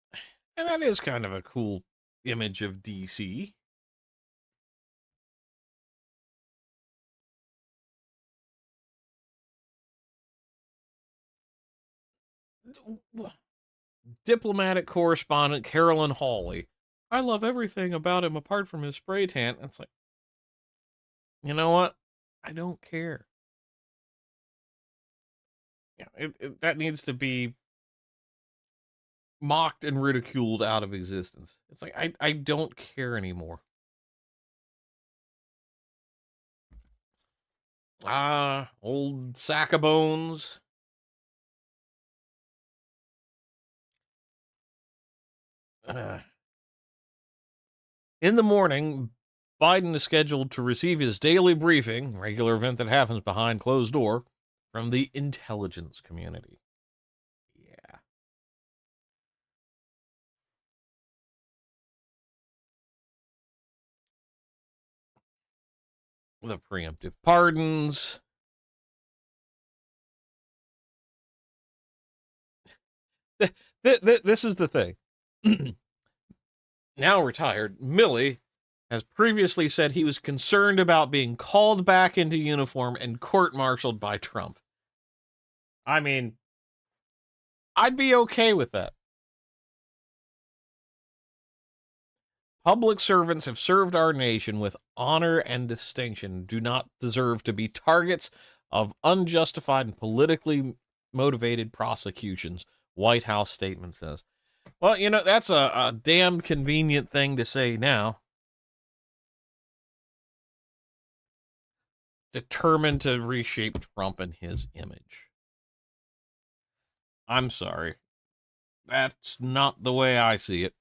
And that is kind of a cool image of DC. Diplomatic correspondent Carolyn Hawley. I love everything about him apart from his spray tan. It's like, you know what? I don't care. Yeah, that needs to be mocked and ridiculed out of existence. It's like, I don't care anymore. Old sack of bones. In the morning, Biden is scheduled to receive his daily briefing, regular event that happens behind closed door, from the intelligence community. Yeah. The preemptive pardons. This is the thing. Now retired, Milley has previously said he was concerned about being called back into uniform and court-martialed by Trump. I mean, I'd be okay with that. Public servants have served our nation with honor and distinction, do not deserve to be targets of unjustified and politically motivated prosecutions, White House statement says. Well, that's a damn convenient thing to say now. Determined to reshape Trump and his image. I'm sorry. That's not the way I see it.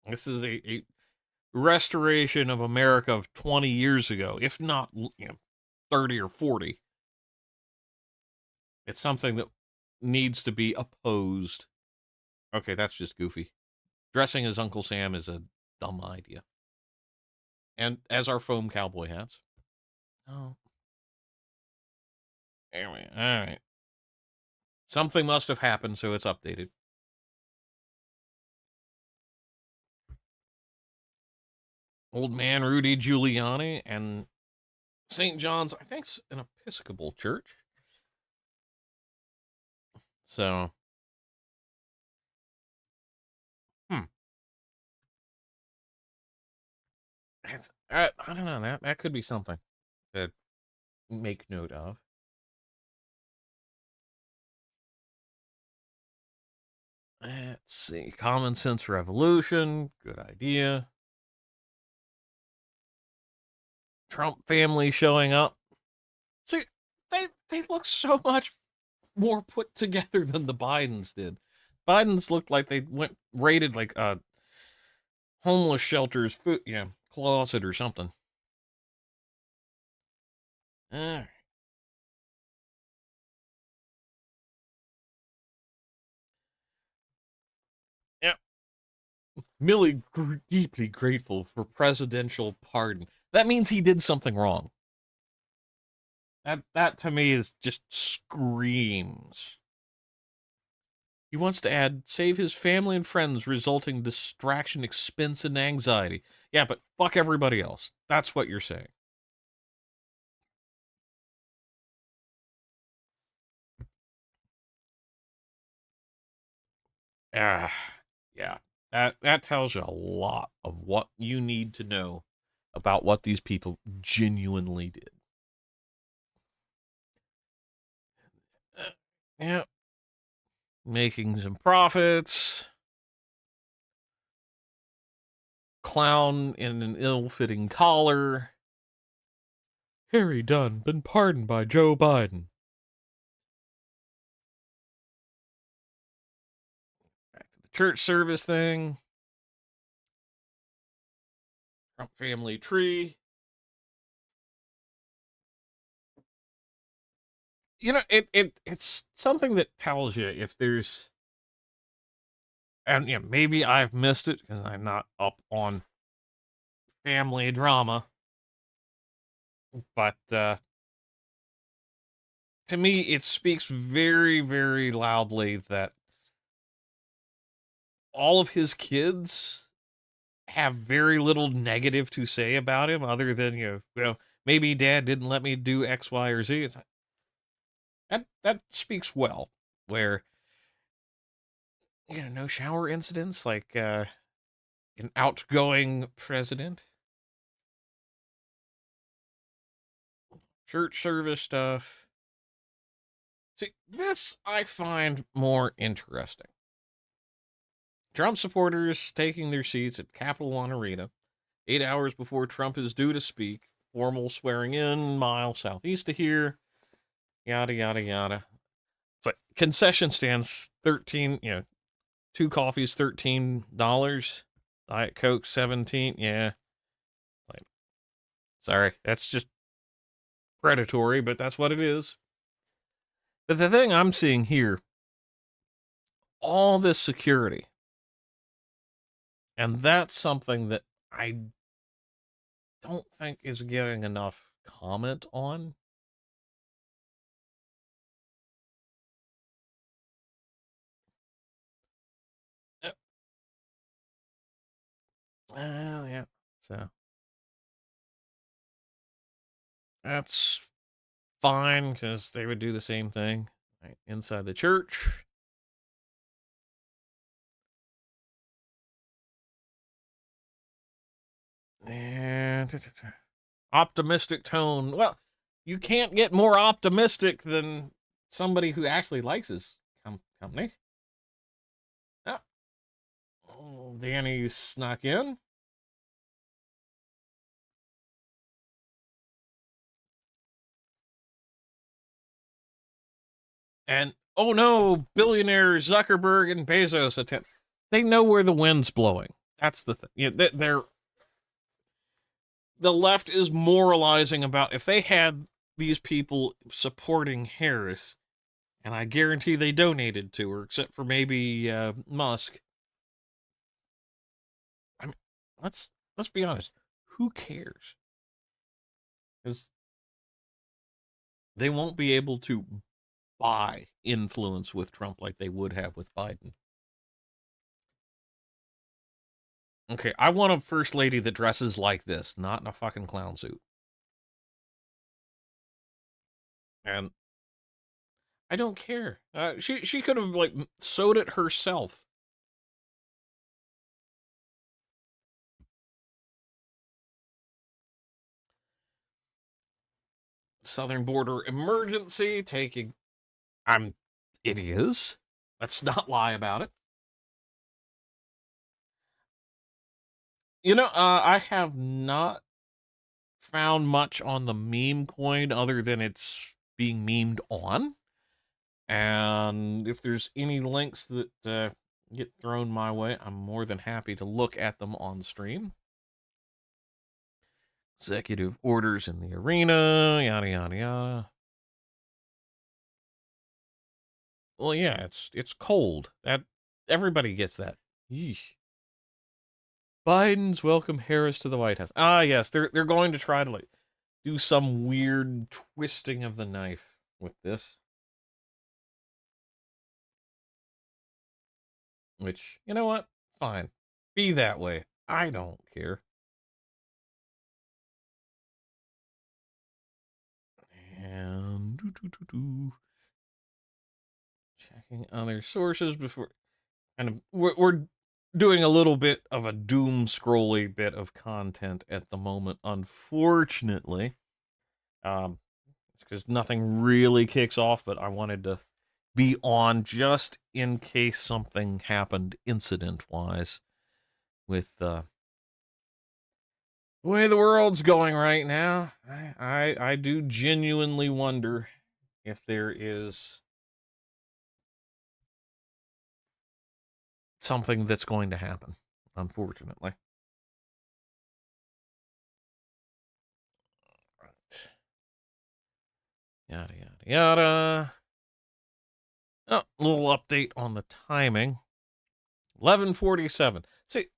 This is a restoration of America of 20 years ago, if not 30 or 40. It's something that needs to be opposed. Okay, that's just goofy. Dressing as Uncle Sam is a dumb idea. And as our foam cowboy hats. Oh. Anyway, all right. Something must have happened, so it's updated. Old man Rudy Giuliani and St. John's, I think it's an Episcopal church. So, hmm. I don't know. That could be something to make note of. Let's see. Common sense revolution. Good idea. Trump family showing up. See, they look so much more put together than the Bidens did. Bidens looked like they went raided like homeless shelters, food, closet or something. Uh, yeah, Milley deeply grateful for presidential pardon. That means he did something wrong. That to me is just screams. He wants to add save his family and friends resulting distraction, expense, and anxiety. Yeah, but fuck everybody else. That's what you're saying. Ah, yeah. That tells you a lot of what you need to know about what these people genuinely did. Yeah, making some profits. Clown in an ill-fitting collar. Harry Dunn been pardoned by Joe Biden. Back to the church service thing. Trump family tree. It's something that tells you if there's, and maybe I've missed it because I'm not up on family drama, but to me it speaks very, very loudly that all of his kids have very little negative to say about him other than maybe dad didn't let me do X, Y, or Z. That speaks well. Where no shower incidents like an outgoing president. Church service stuff. See, this I find more interesting. Trump supporters taking their seats at Capital One Arena 8 hours before Trump is due to speak. Formal swearing in, mile southeast of here. Yada, yada, yada. It's like concession stands, 13, two coffees, $13. Diet Coke, 17. Yeah. Sorry, that's just predatory, but that's what it is. But the thing I'm seeing here, all this security, and that's something that I don't think is getting enough comment on. Uh, Well, yeah. So that's fine because they would do the same thing right, inside the church. And optimistic tone. Well, you can't get more optimistic than somebody who actually likes his company. Oh, Danny snuck in. And oh no, billionaire Zuckerberg and Bezos attend. They know where the wind's blowing. That's the thing. They're the left is moralizing about if they had these people supporting Harris, and I guarantee they donated to her, except for maybe Musk. I mean, let's be honest. Who cares? Because they won't be able to buy influence with Trump like they would have with Biden. Okay, I want a first lady that dresses like this, not in a fucking clown suit. And I don't care. She could have like sewed it herself. Southern border emergency taking. I'm. It is. Let's not lie about it. I have not found much on the meme coin other than it's being memed on. And if there's any links that get thrown my way, I'm more than happy to look at them on stream. Executive orders in the arena, yada yada yada. Well, yeah, it's cold. That everybody gets that. Yeesh. Biden's welcome Harris to the White House. Ah, yes, they're going to try to like do some weird twisting of the knife with this. Which, you know what? Fine. Be that way. I don't care. And checking other sources before kind of we're doing a little bit of a doom scrolly bit of content at the moment, unfortunately. It's because nothing really kicks off, but I wanted to be on just in case something happened incident wise with the way the world's going right now. I do genuinely wonder if there is something that's going to happen, unfortunately. Right. Yada, yada, yada. Oh, a little update on the timing. 11:47. See,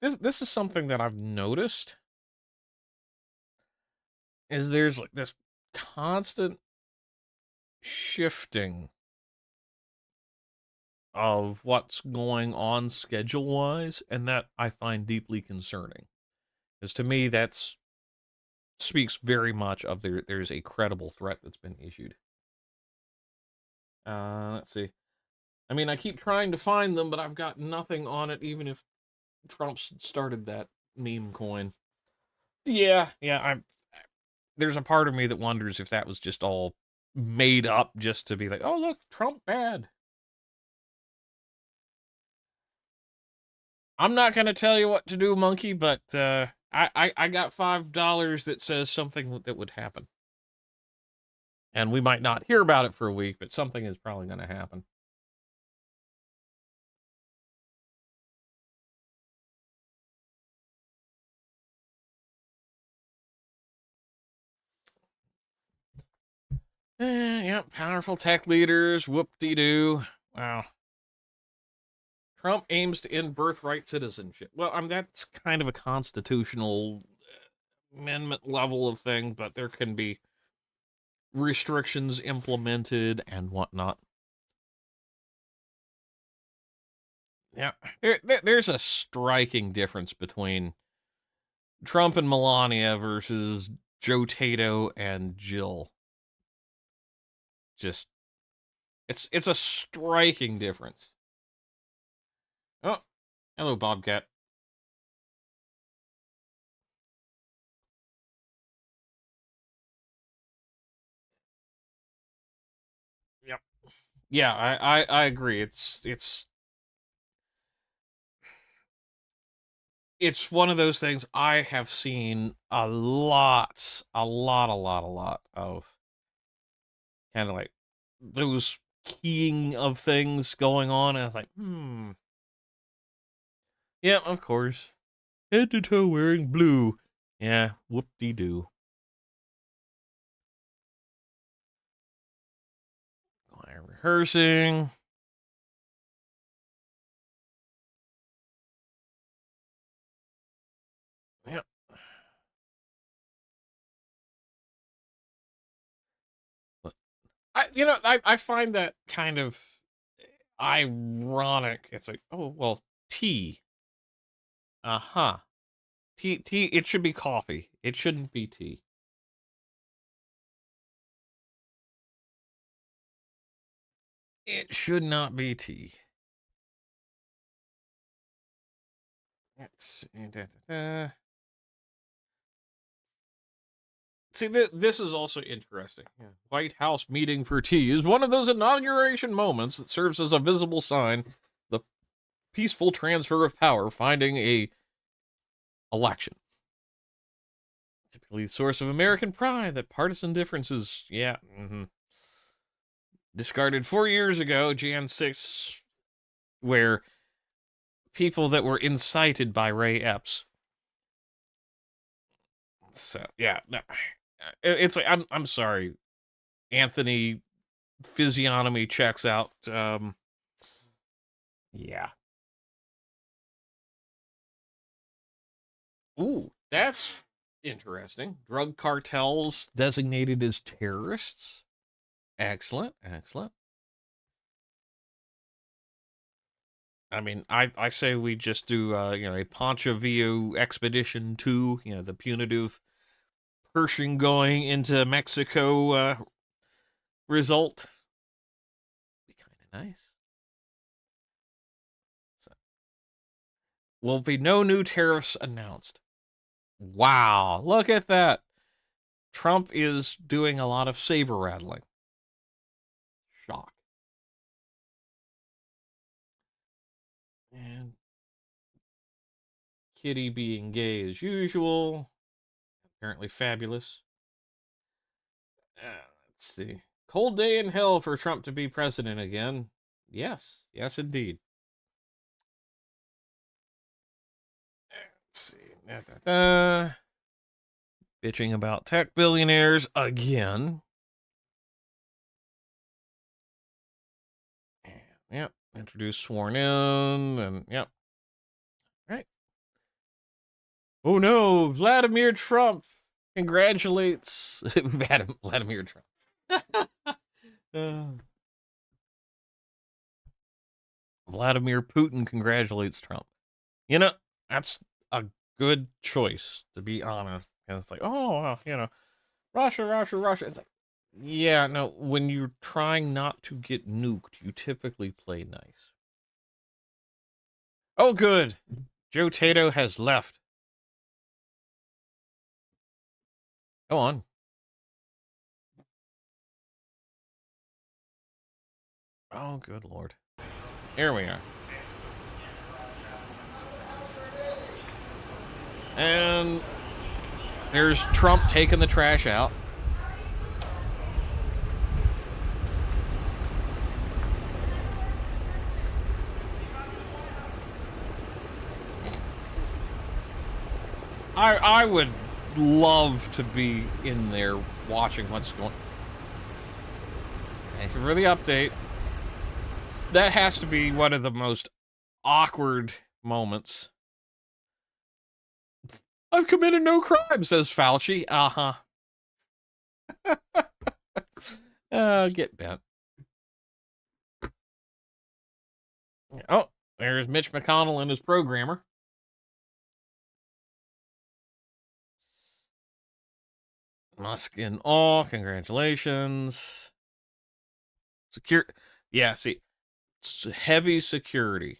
this is something that I've noticed is there's like this constant shifting of what's going on schedule wise, and that I find deeply concerning. Because to me, that's speaks very much of there's a credible threat that's been issued. Let's see. I mean, I keep trying to find them, but I've got nothing on it, even if Trump started that meme coin. Yeah, there's a part of me that wonders if that was just all made up just to be like, oh, look, Trump bad. I'm not going to tell you what to do, monkey, but I got $5 that says something that would happen. And we might not hear about it for a week, but something is probably going to happen. Yep, powerful tech leaders, whoop-de-doo. Wow. Trump aims to end birthright citizenship. Well, that's kind of a constitutional amendment level of thing, but there can be restrictions implemented and whatnot. Yeah, there's a striking difference between Trump and Melania versus Joe Tato and Jill. Just it's a striking difference. Oh, hello, Bobcat. Yep. Yeah, I agree. It's one of those things I have seen a lot of kind of like those keying of things going on, and I was like, yeah, of course, head to toe wearing blue. Yeah, whoop-de-doo. Rehearsing. Yep. I find that kind of ironic. It's like, oh well, tea. Uh-huh. Tea, it should be coffee. It shouldn't be tea. It should not be tea. Let's see. See, this is also interesting. Yeah. White House meeting for tea is one of those inauguration moments that serves as a visible sign the peaceful transfer of power finding a election. Typically the source of American pride that partisan differences, yeah, discarded 4 years ago, Jan 6, where people that were incited by Ray Epps. So, yeah, no. It's like, I'm sorry, Anthony physiognomy checks out. Yeah. Ooh, that's interesting. Drug cartels designated as terrorists. Excellent, excellent. I mean, I say we just do a Pancho Villa expedition 2, the punitive Pershing going into Mexico result. Be kind of nice. So, will be no new tariffs announced. Wow, look at that. Trump is doing a lot of saber rattling. Shock. And Kitty being gay as usual. Apparently fabulous. Let's see. Cold day in hell for Trump to be president again. Yes, yes, indeed. Let's see. Bitching about tech billionaires again. And, yep. Introduced sworn in, and yep. Right. Oh no, Vladimir Trump congratulates Vladimir Trump. Vladimir Putin congratulates Trump. That's a good choice, to be honest. And it's like, oh, well, Russia. It's like, yeah, no, when you're trying not to get nuked, you typically play nice. Oh, good. Joe Tato has left. Go on. Oh, good Lord. Here we are. And there's Trump taking the trash out. I would love to be in there watching what's going. you for the update. That has to be one of the most awkward moments. I've committed no crime, says Fauci. Uh-huh. Get bent. Oh, there's Mitch McConnell and his programmer. Musk in awe. Congratulations. Secure. Yeah, see, it's heavy security.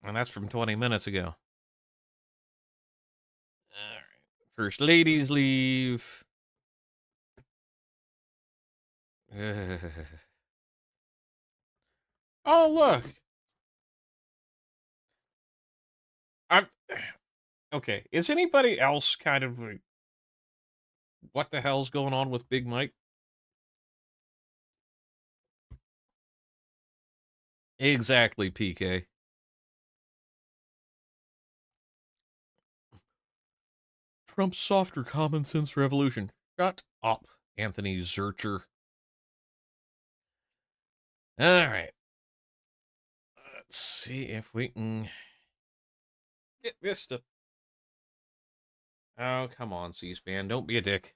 And that's from 20 minutes ago. All right. First ladies leave. Oh, look. I'm okay. Is anybody else kind of like, what the hell's going on with Big Mike? Exactly, PK. Trump's softer common sense revolution. Shut up, Anthony Zurcher. All right. Let's see if we can get this to. Oh, come on, C-SPAN. Don't be a dick.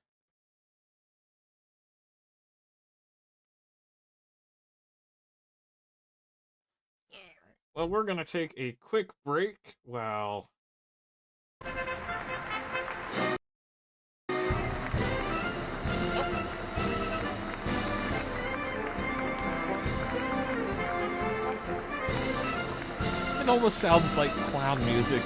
All right. Well, we're going to take a quick break while. It almost sounds like clown music.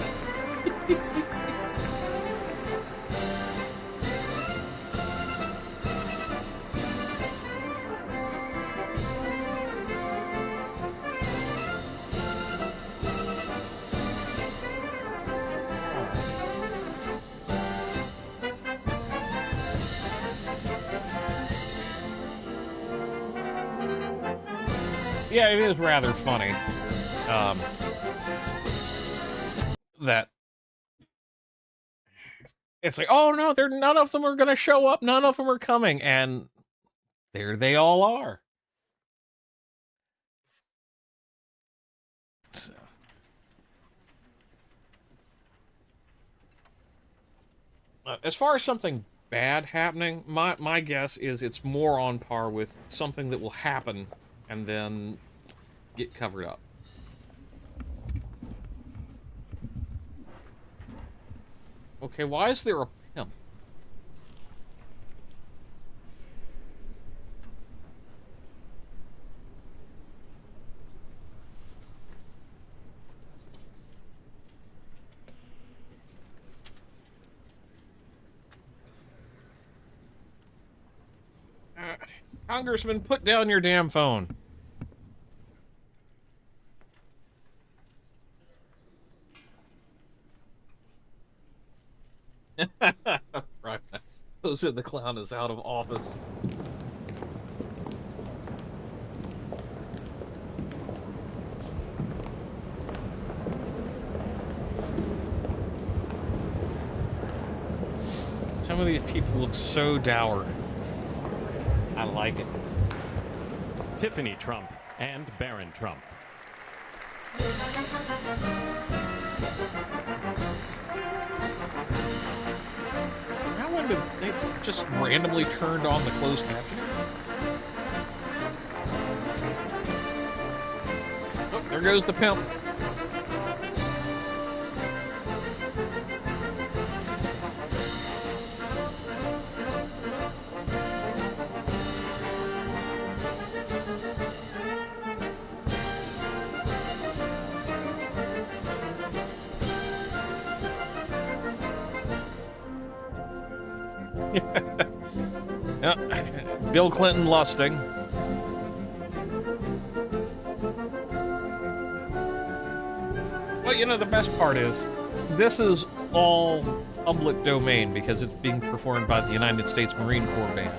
Yeah, it is rather funny. That it's like, oh no, none of them are gonna show up, none of them are coming, and there they all are. So. As far as something bad happening, my guess is it's more on par with something that will happen and then get covered up. Okay, why is there a pimp? Congressman, put down your damn phone. Right. Those said the clown is out of office. Some of these people look so dour. I like it. Tiffany Trump and Barron Trump. How long did they just randomly turned on the closed captioning? Oh, there goes the pimp. Bill Clinton lusting. Well, you know, the best part is, this is all public domain because it's being performed by the United States Marine Corps Band.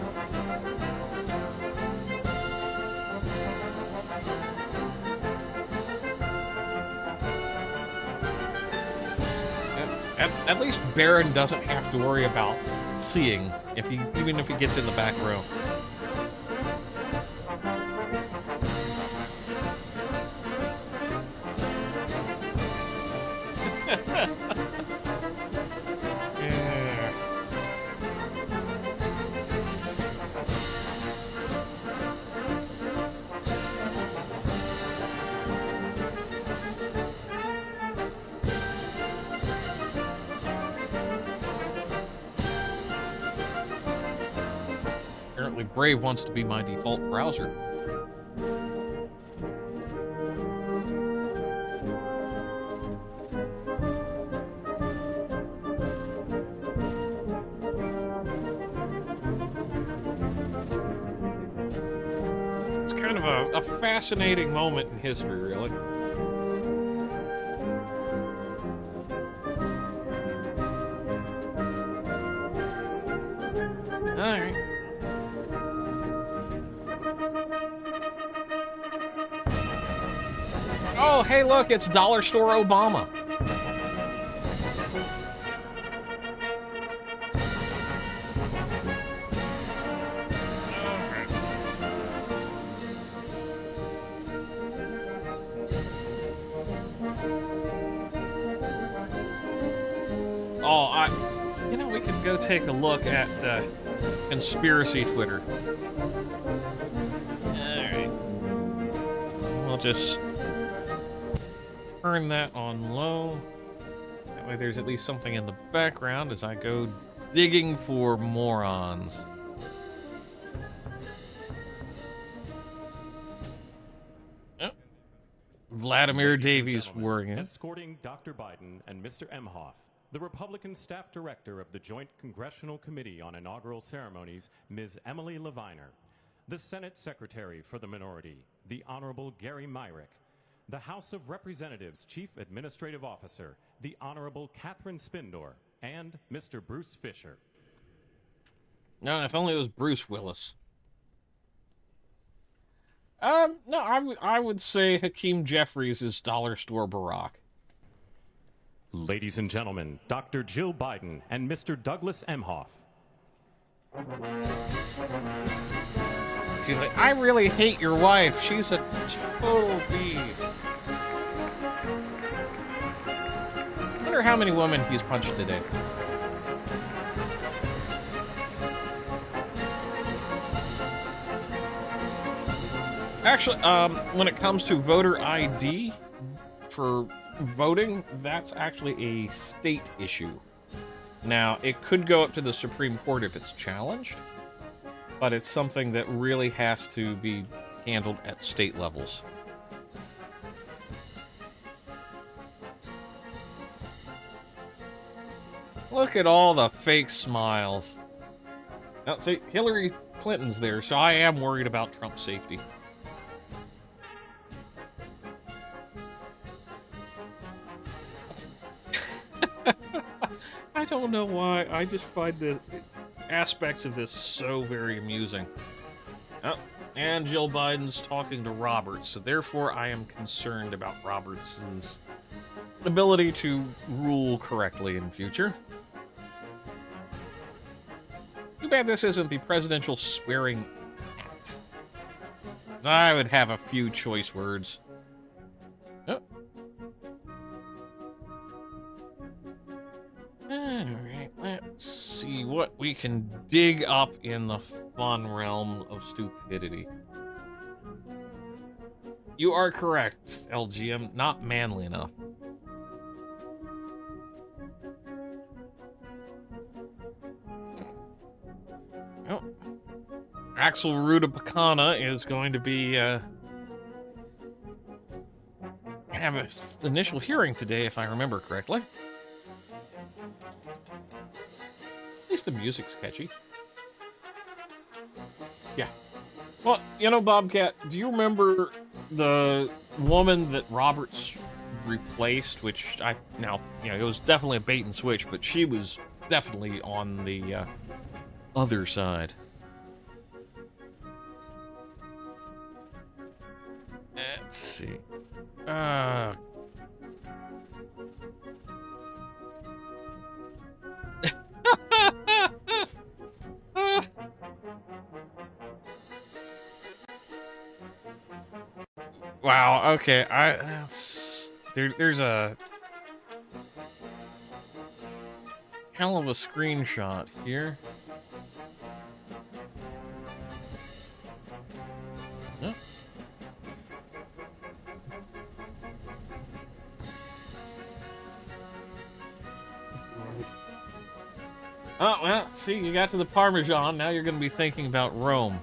At least Barron doesn't have to worry about seeing even if he gets in the back row. Brave wants to be my default browser. It's kind of a fascinating moment in history, really. Alright. Oh, hey, look, it's Dollar Store Obama. You know, we could go take a look at conspiracy Twitter. Alright. We'll just turn that on low. That way there's at least something in the background as I go digging for morons. Oh. Vladimir Davies worrying. Escorting Dr. Biden and Mr. Emhoff, the Republican staff director of the Joint Congressional Committee on Inaugural Ceremonies, Ms. Emily Leviner, the Senate Secretary for the Minority, the Honorable Gary Myrick, the House of Representatives Chief Administrative Officer, the Honorable Catherine Spindor, and Mr. Bruce Fisher. No, if only it was Bruce Willis. No, I would say Hakeem Jeffries is Dollar Store Barack. Ladies and gentlemen, Dr. Jill Biden and Mr. Douglas Emhoff. She's like, I really hate your wife. She's a total bee. I wonder how many women he's punched today. Actually, when it comes to voter ID for voting, that's actually a state issue. Now, it could go up to the Supreme Court if it's challenged, but it's something that really has to be handled at state levels. Look at all the fake smiles. Now, see, Hillary Clinton's there, so I am worried about Trump's safety. I don't know why. I just find the aspects of this so very amusing. Oh, and Jill Biden's talking to Roberts, so therefore I am concerned about Roberts' ability to rule correctly in future. Too bad this isn't the Presidential Swearing Act. I would have a few choice words. Oh. Alright, let's see what we can dig up in the fun realm of stupidity. You are correct, LGM. Not manly enough. Oh. Axel Rudapakana is going to be, have an initial hearing today, if I remember correctly. At least the music's catchy. Yeah. Well, you know, Bobcat, do you remember the woman that Roberts replaced, which it was definitely a bait and switch, but she was definitely on the other side. Let's see. Wow, okay, there's a hell of a screenshot here. Huh? Oh, well, see, you got to the Parmesan. Now you're going to be thinking about Rome.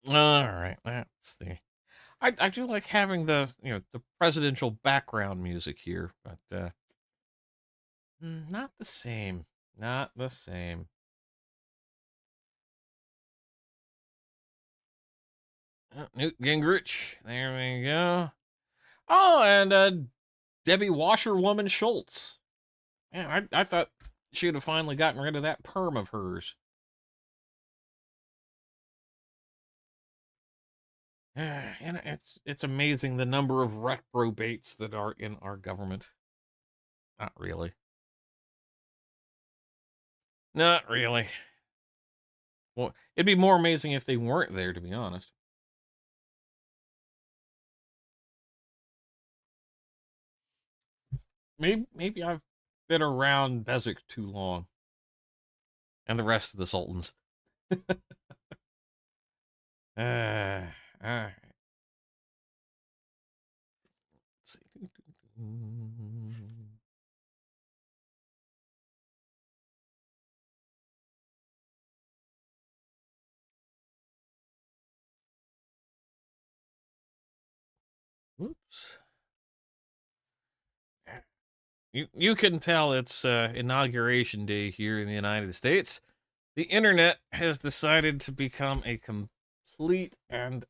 All right, let's see. I do like having the presidential background music here, but not the same. Not the same. Newt Gingrich. There we go. Oh, and Debbie Washerwoman Schultz. Yeah, I thought she would have finally gotten rid of that perm of hers. And it's amazing the number of reprobates that are in our government. Not really. Not really. Well, it'd be more amazing if they weren't there, to be honest. Maybe I've been around Bezek too long, and the rest of the sultans. All right. Let's see. Oops. You can tell it's inauguration day here in the United States. The internet has decided to become a complete and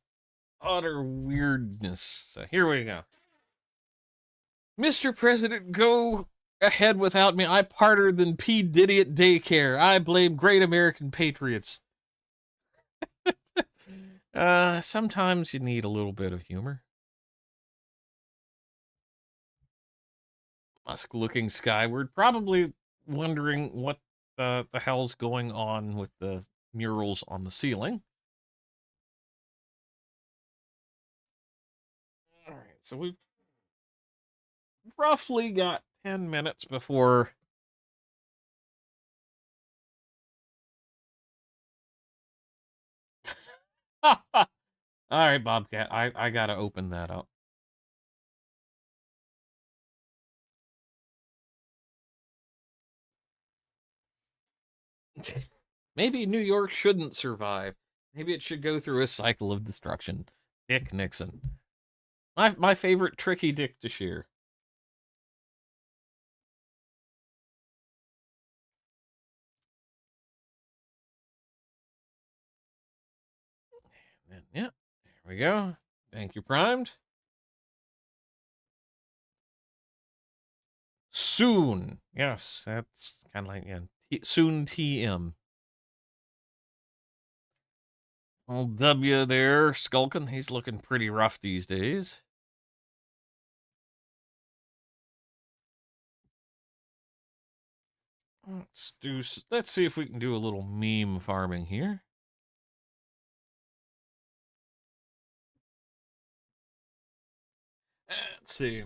utter weirdness. So here we go. Mr. President, go ahead without me. I parter than P. Diddy at daycare. I blame great American patriots. Sometimes you need a little bit of humor. Musk looking skyward, probably wondering what the hell's going on with the murals on the ceiling. All right, so we've roughly got 10 minutes before. All right, Bobcat, I gotta open that up. Maybe New York shouldn't survive. Maybe it should go through a cycle of destruction. Dick Nixon. My favorite tricky dick to share. And yeah, there we go. Thank you, Primed. Soon. Yes, that's kind of like, yeah, soon TM. Old W there, skulking. He's looking pretty rough these days. Let's see if we can do a little meme farming here. Let's see.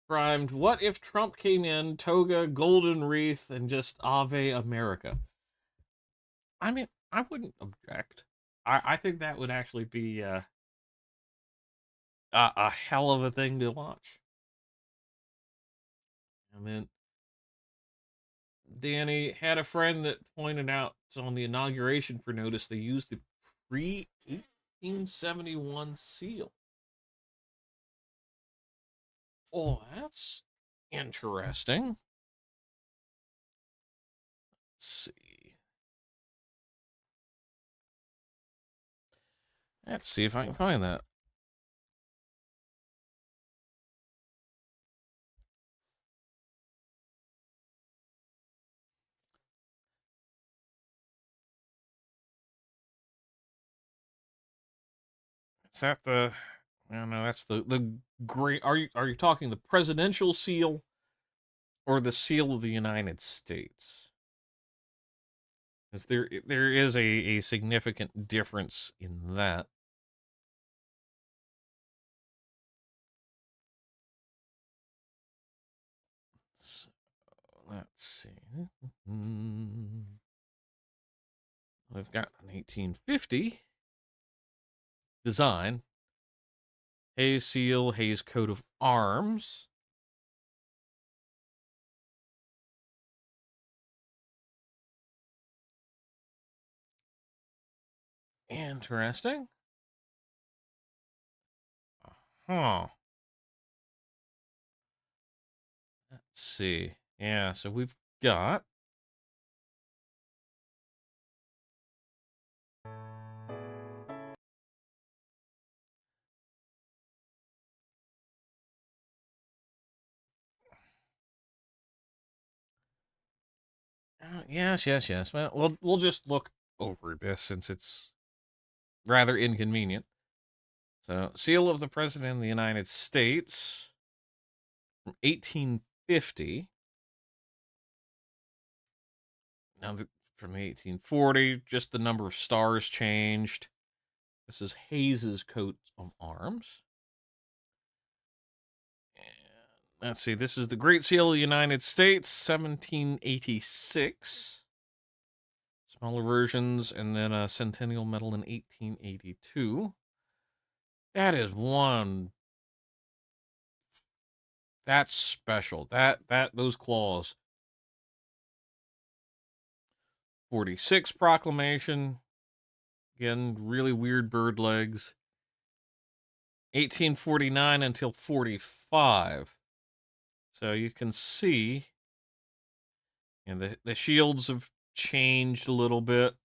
Primed. What if Trump came in, toga, golden wreath, and just Ave America? I mean, I wouldn't object. I think that would actually be a hell of a thing to watch. I mean, Danny had a friend that pointed out on the inauguration for notice they used the pre 1871 seal. Oh, that's interesting. Let's see. Let's see if I can find that. Is that the? No, no, that's the great. Are you talking the presidential seal or the seal of the United States? Because there is a significant difference in that. So, let's see. We've got an 1850 design. Hayes seal, Hayes coat of arms. Interesting. Huh. Let's see. Yeah, so we've got yes. Well, we'll just look over this since it's rather inconvenient. So, seal of the President of the United States from 1850. Now, from 1840, just the number of stars changed. This is Hayes's coat of arms. And let's see, this is the Great Seal of the United States, 1786. Smaller versions, and then a Centennial Medal in 1882. That is one. That's special. Those claws. 46 proclamation. Again, really weird bird legs. 1849 until 45. So you can see, and the shields have changed a little bit.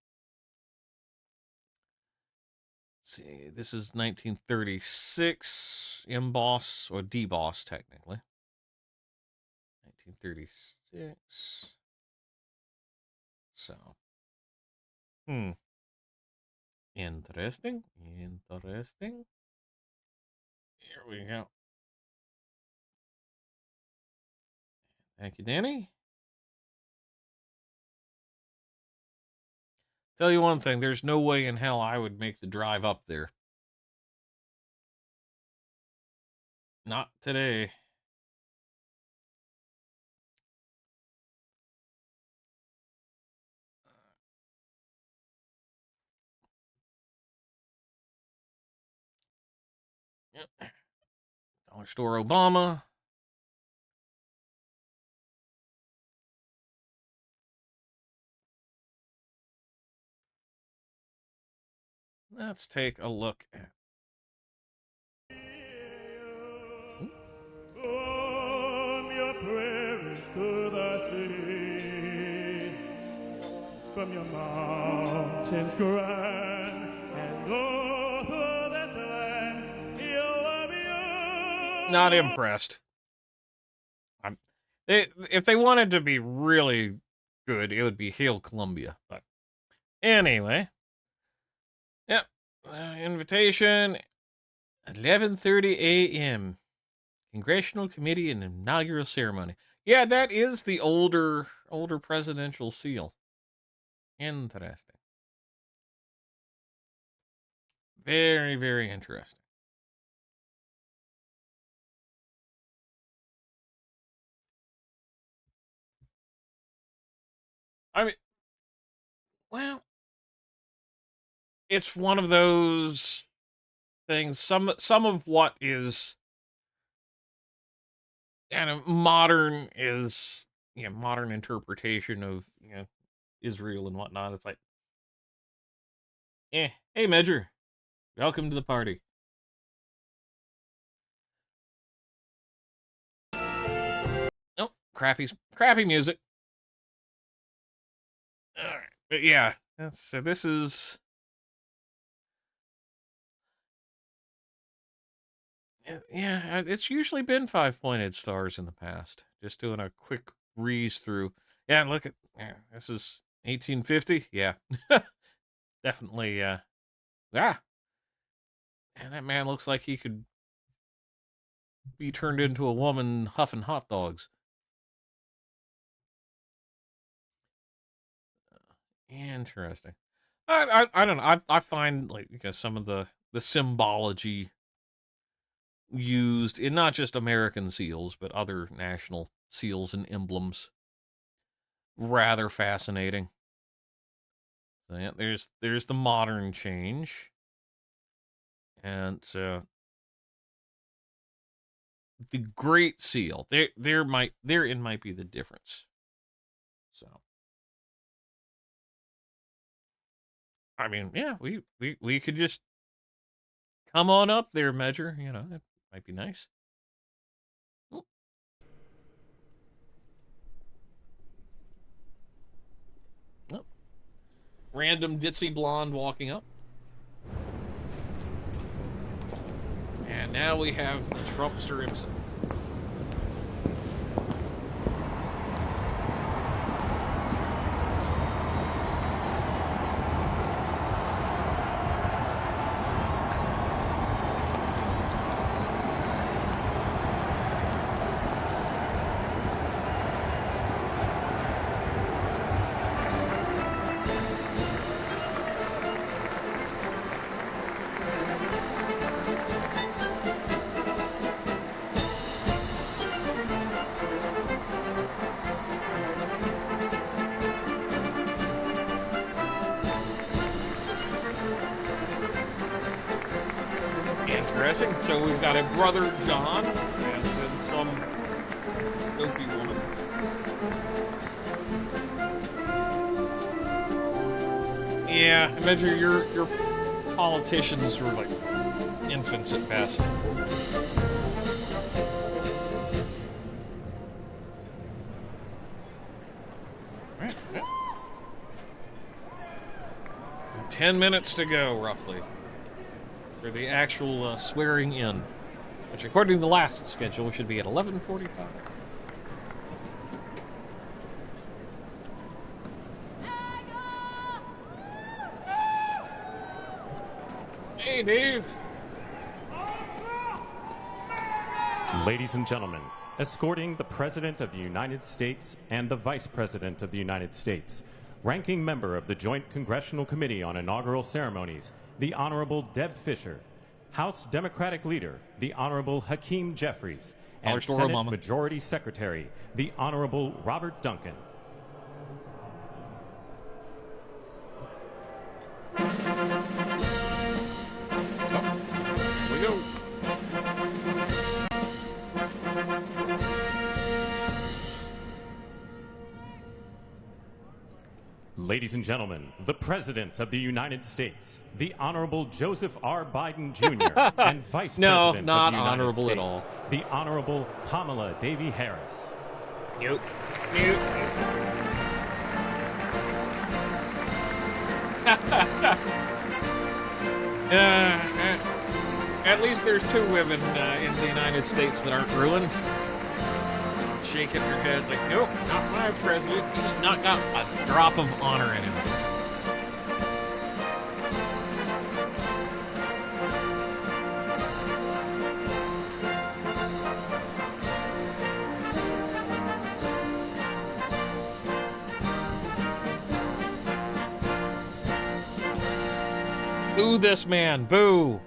Let's see, this is 1936 emboss or deboss technically. 1936. So, interesting. Here we go. Thank you, Danny. Tell you one thing, there's no way in hell I would make the drive up there. Not today. Yep. Dollar Store Obama. Let's take a look at. From your prairies to the sea, from your mountains grand, and all through this land, you are beautiful. Not impressed. If they wanted to be really good, it would be Hail Columbia. But anyway, yep. Invitation, 11:30 a.m. Congressional Committee and Inaugural Ceremony. Yeah, that is the older presidential seal. Interesting. Very, very interesting. I mean, well, it's one of those things. Some of what is kind of modern is modern interpretation of Israel and whatnot. It's like, hey Major, welcome to the party. Nope, crappy music. All right, but yeah, so this is. Yeah, it's usually been 5-pointed stars in the past. Just doing a quick breeze through. Yeah, look at this is 1850. Yeah, definitely. Yeah, and that man looks like he could be turned into a woman huffing hot dogs. Interesting. I don't know. I find like some of the symbology used in not just American seals but other national seals and emblems rather fascinating. So yeah, there's the modern change, and the Great Seal. Therein might be the difference. So I mean, yeah, we could just come on up there, Measure. You know, it might be nice. Ooh. Oh. Random ditzy blonde walking up. And now we have the Trumpster himself. Interesting. So we've got a brother John and then some dopey woman. Yeah, I imagine your politicians are like infants at best. Right. 10 minutes to go, roughly. For the actual swearing in, which according to the last schedule should be at 11:45. Hey, Dave. Ladies and gentlemen, escorting the President of the United States and the Vice President of the United States, ranking member of the Joint Congressional Committee on Inaugural Ceremonies, the Honorable Deb Fischer, House Democratic Leader, the Honorable Hakeem Jeffries, and Senate Majority Secretary, the Honorable Robert Duncan. Here we go. Ladies and gentlemen, the President of the United States, the Honorable Joseph R. Biden Jr., and Vice No, President not of the United honorable States, at all. the Honorable Kamala Davy Harris. Nope. Nope. At least there's two women in the United States that aren't ruined. Shaking their heads like, nope, not my president. He's not got a drop of honor in him. Boo this man, boo.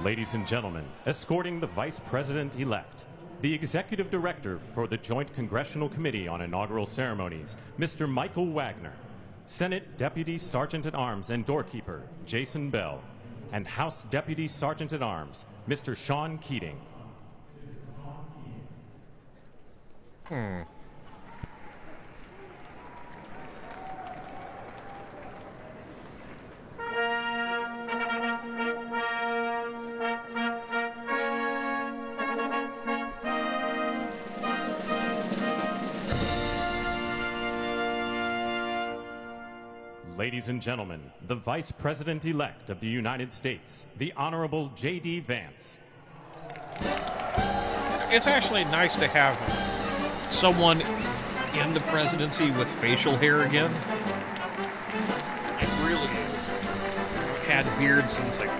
Ladies and gentlemen, escorting the Vice President-elect, the Executive Director for the Joint Congressional Committee on Inaugural Ceremonies, Mr. Michael Wagner, Senate Deputy Sergeant-at-Arms and Doorkeeper, Jason Bell, and House Deputy Sergeant-at-Arms, Mr. Sean Keating. Ladies and gentlemen, the Vice President-elect of the United States, the Honorable J.D. Vance. It's actually nice to have someone in the presidency with facial hair again. It really is. Had beards since like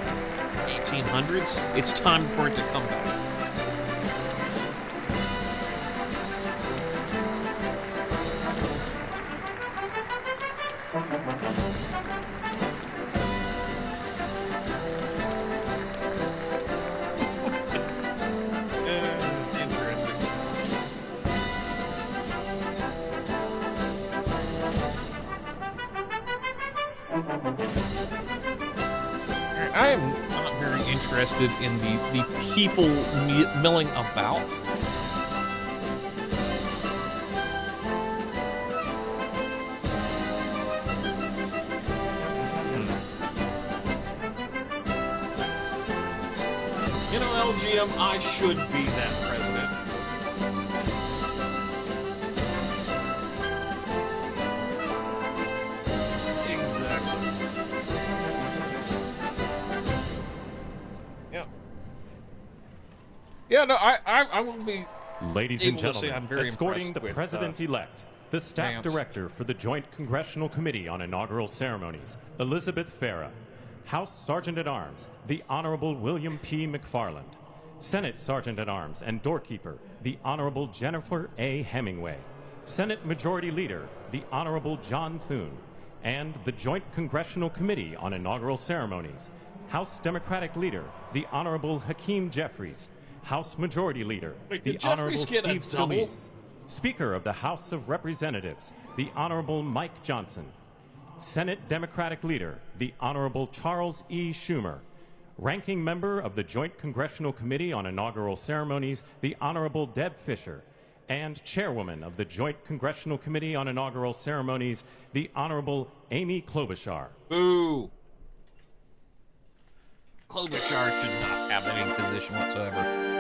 1800s. It's time for it to come back. Interesting. I am not very interested in the people milling about. LGM, I should be that president. Exactly. Yeah. Yeah, no, I will be. Ladies and able to say gentlemen, I'm very escorting impressed the with, President-elect, the Staff Vance. Director for the Joint Congressional Committee on Inaugural Ceremonies, Elizabeth Farah, House Sergeant-at-Arms, the Honorable William P. McFarland, Senate Sergeant-at-Arms and Doorkeeper, the Honorable Jennifer A. Hemingway, Senate Majority Leader, the Honorable John Thune, and the Joint Congressional Committee on Inaugural Ceremonies, House Democratic Leader, the Honorable Hakeem Jeffries, House Majority Leader, Wait, the did Jeffries Honorable get a Steve double? Scalise, Speaker of the House of Representatives, the Honorable Mike Johnson, Senate Democratic Leader, the Honorable Charles E. Schumer, Ranking Member of the Joint Congressional Committee on Inaugural Ceremonies, the Honorable Deb Fischer, and Chairwoman of the Joint Congressional Committee on Inaugural Ceremonies, the Honorable Amy Klobuchar. Boo. Klobuchar should not have any position whatsoever.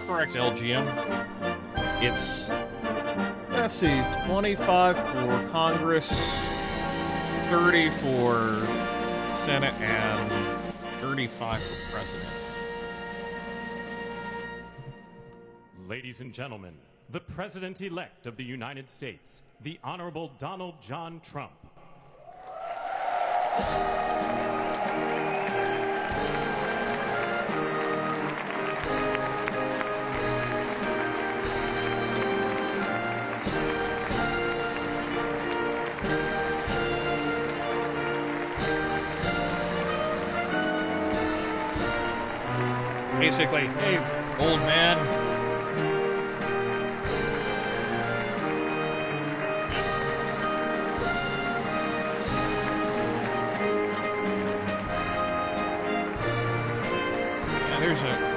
Correct, LGM. It's, let's see, 25 for Congress, 30 for Senate, and 35 for President. Ladies and gentlemen, the President-elect of the United States, the Honorable Donald John Trump. Basically, hey, old man. Yeah, here's a.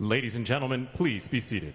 Ladies and gentlemen, please be seated.